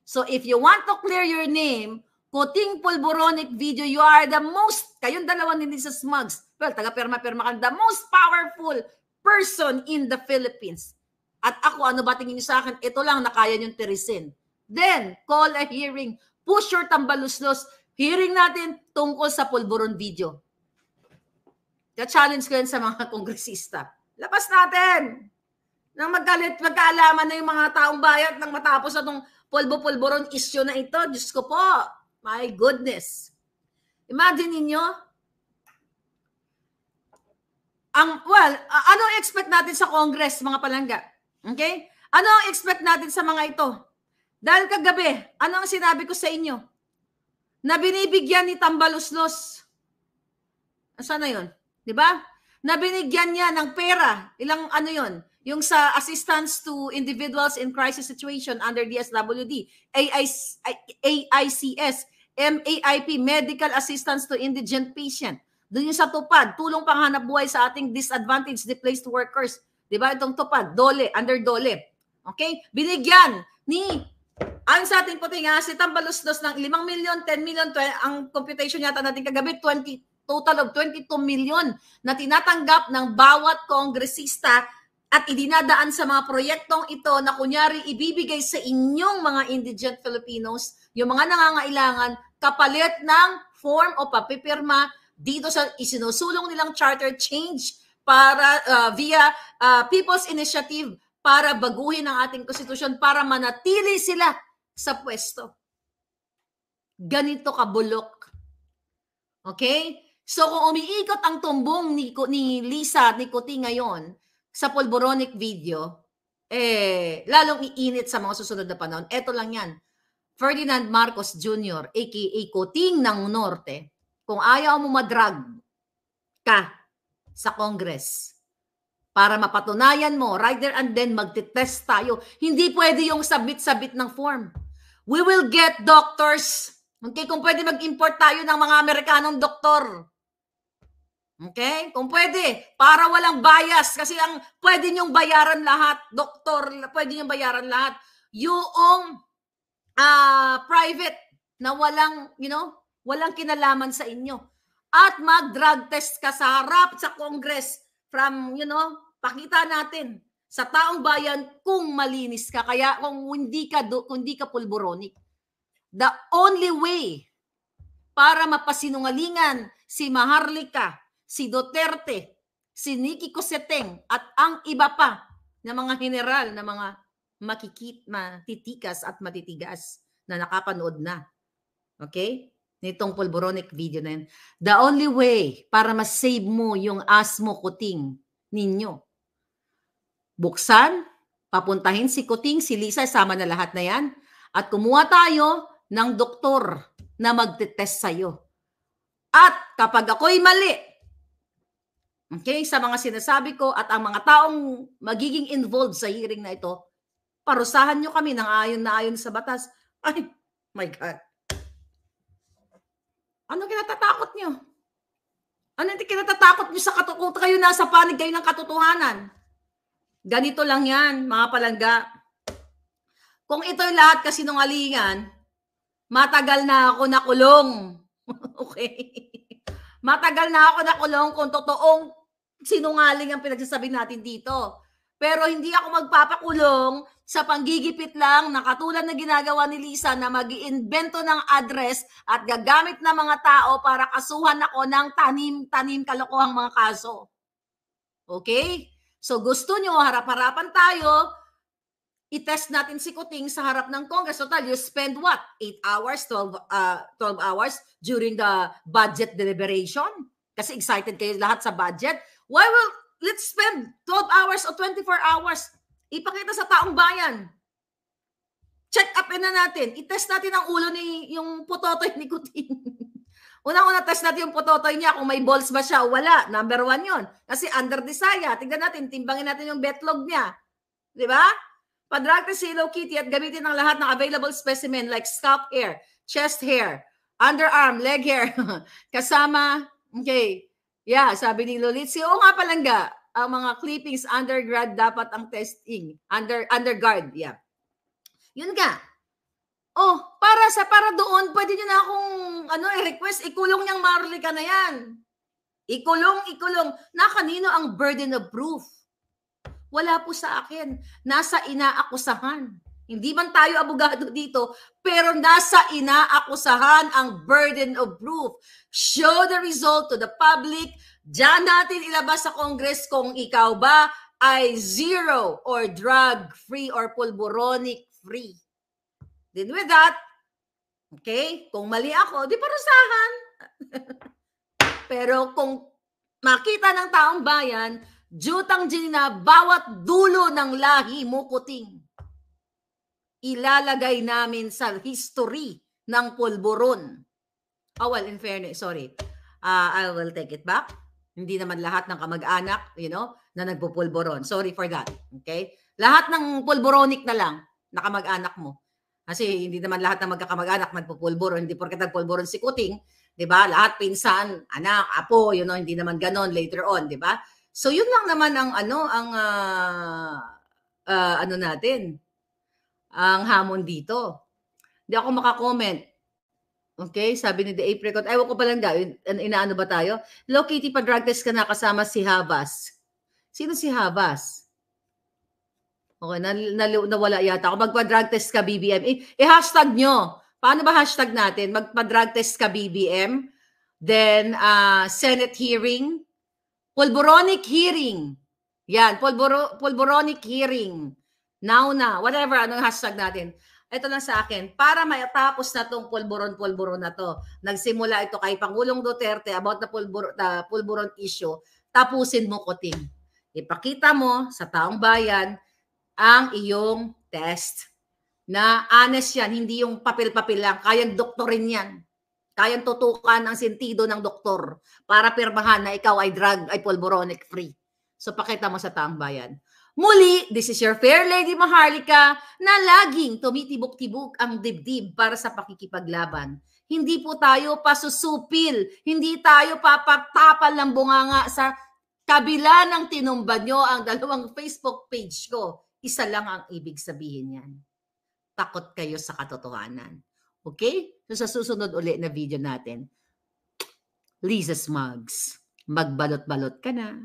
So if you want to clear your name, Kuting Polboronic video, you are the most, kayong dalawa ni Lisa Smugs, Well, taga-pirma-pirma ka, the most powerful person in the Philippines. At ako, ano ba tingin niyo sa akin? Ito lang na kaya niyong tirisin. Then, call a hearing. Push your tambaluslos. Hearing natin tungkol sa pulburon video. Ka-challenge ko yan sa mga kongresista. Labas natin! Nang magkaalaman na yung mga taong bayan nang matapos na itong pulbo-pulburon issue na ito. Diyos ko po. My goodness. Imagine ninyo, ano expect natin sa Congress, mga palangga? Okay? Ano ang expect natin sa mga ito? Dahil kagabi, ano ang sinabi ko sa inyo? Na binibigyan ni Tambaluslos. Saan na yun? Diba? Na binigyan niya ng pera. Ilang ano yun? Yung sa assistance to individuals in crisis situation under DSWD, AICS, MAIP, Medical Assistance to Indigent Patient. Doon yung sa tupad, tulong panghanap buhay sa ating disadvantaged displaced workers. Diba? Itong tupad, DOLE, under DOLE. Okay? Binigyan ni, ayon sa ating puting, si Tambaluslos ng 5 million, 10 million, ang computation yata natin kagabi, total of 22 million na tinatanggap ng bawat kongresista at idinadaan sa mga proyektong ito na kunyari ibibigay sa inyong mga indigent Filipinos, yung mga nangangailangan, kapalit ng form o papipirma dito sa isinusulong nilang charter change para via People's Initiative para baguhin ang ating konstitusyon para manatili sila sa pwesto. Ganito kabulok. Okay? So kung umiikot ang tumbong ni Lisa ni Kuti ngayon sa pulboronic video, lalong iinit sa mga susunod na panahon. Ito lang yan. Ferdinand Marcos Jr., aka Kuting ng Norte, kung ayaw mo madrag ka sa Congress para mapatunayan mo, right there and then magtitest tayo. Hindi pwede yung sabit-sabit ng form. We will get doctors. Okay, kung pwede mag-import tayo ng mga Amerikanong doktor. Okay? Kung pwede, para walang bias. Kasi ang pwede nyong bayaran lahat, doktor, pwede nyong bayaran lahat. Yung private na walang, walang kinalaman sa inyo. At mag-drug test ka sa harap sa Congress from, pakita natin sa taong bayan kung malinis ka. Kaya kung hindi ka pulboronic. The only way para mapasinungalingan si Maharlika, si Duterte, si Nicky Cosseteng, at ang iba pa na mga general na mga matitikas at matitigas na nakapanood na. Okay? Nitong pulboronic video na yun. The only way para ma-save mo yung asmo Kuting ninyo. Buksan, papuntahin si Kuting, si Lisa, sama na lahat na yan. At kumuha tayo ng doktor na magtitest sa'yo. At kapag ako'y mali, okay, sa mga sinasabi ko at ang mga taong magiging involved sa hearing na ito, parusahan nyo kami ng ayon na ayon sa batas. Ay, my God. Ano kinatatakot nyo? Ano hindi kinatatakot nyo sa katotohanan? Kayo nasa panig kayo ng katotohanan. Ganito lang yan, mga palangga. Kung ito'y lahat kasinungalingan, matagal na ako nakulong. Okay? Matagal na ako nakulong kung totoong sinungaling ang pinagsasabi natin dito. Pero hindi ako magpapakulong sa panggigipit lang na katulad na ginagawa ni Lisa na mag-iimbento ng address at gagamit ng mga tao para kasuhan ako ng tanim-tanim kalokohang mga kaso. Okay? So gusto nyo, harap-harapan tayo, i-test natin si Kuting sa harap ng Congress. Total, you spend what? 8 hours, 12 hours during the budget deliberation? Kasi excited kayo lahat sa budget. Let's spend 12 hours o 24 hours. Ipakita sa taong bayan. Check up na natin. I-test natin ang ulo yung putotoy ni Kuting. Unang-una test natin yung putotoy niya kung may balls ba siya o wala. Number 1 yun. Kasi under desire. Tignan natin, timbangin natin yung betlog niya. Di ba? Padrag test si Hello Kitty at gamitin ang lahat ng available specimen like scalp hair, chest hair, underarm, leg hair. Kasama, okay. Yeah, sabi ni Lolitsi, oo nga palangga, ang mga clippings undergrad dapat ang testing. Underguard, yeah. Yun nga. Oh, para doon, pwede nyo na akong i-request, ikulong niyang Maharlika na yan. Ikulong. Kanino ang burden of proof? Wala po sa akin. Nasa inaakusahan. Hindi man tayo abogado dito, pero nasa inaakusahan ang burden of proof. Show the result to the public. Diyan natin ilabas sa Congress kung ikaw ba ay zero or drug-free or pulboronic-free. Then with that, okay, kung mali ako, di parusahan. Pero kung makita ng taong bayan, jutang na bawat dulo ng lahi mo kuting. Ilalagay namin sa history ng pulburon. Oh, well, in fairness, sorry. I will take it back. Hindi naman lahat ng kamag-anak, na nagpupulburon. Sorry for that. Okay? Lahat ng pulboronic na lang na kamag-anak mo. Kasi hindi naman lahat ng magkakamag-anak nagpupulburon. Hindi porket nagpulburon si kuting, 'di ba? Lahat pinsan, anak, apo, hindi naman ganon later on, 'di ba? So yun lang naman ang natin. Ang hamon dito. Hindi ako makakomment. Okay, sabi ni The Apricot, ayaw ko palang gawin, inaano ba tayo? Hello Kitty, pa-drug test ka na kasama si Habas. Sino si Habas? Okay, nawala yata ako. Magpa-drug test ka BBM. I-hashtag nyo. Paano ba hashtag natin? Magpa-drug test ka BBM. Then, Senate hearing. Pulboronic hearing. Yan, pulboronic hearing. Now na, whatever, anong hashtag natin. Ito lang sa akin, para matapos na tong pulburon na to. Nagsimula ito kay Pangulong Duterte about the pulburon issue. Tapusin mo, kuting. Ipakita mo sa taong bayan ang iyong test. Na honest yan, hindi yung papel-papel lang. Kayang doktorin yan. Kayang tutukan ang sentido ng doktor para pirmahan na ikaw ay pulboronic free. So pakita mo sa taong bayan. Muli, this is your fair lady Maharlika na laging tumitibok-tibok ang dibdib para sa pakikipaglaban. Hindi po tayo pasusupil, hindi tayo papatapal ng bunganga sa kabila ng tinumba nyo ang 2 Facebook page ko. Isa lang ang ibig sabihin yan. Takot kayo sa katotohanan. Okay? So sa susunod ulit na video natin, Liza Smugs, magbalot-balot ka na.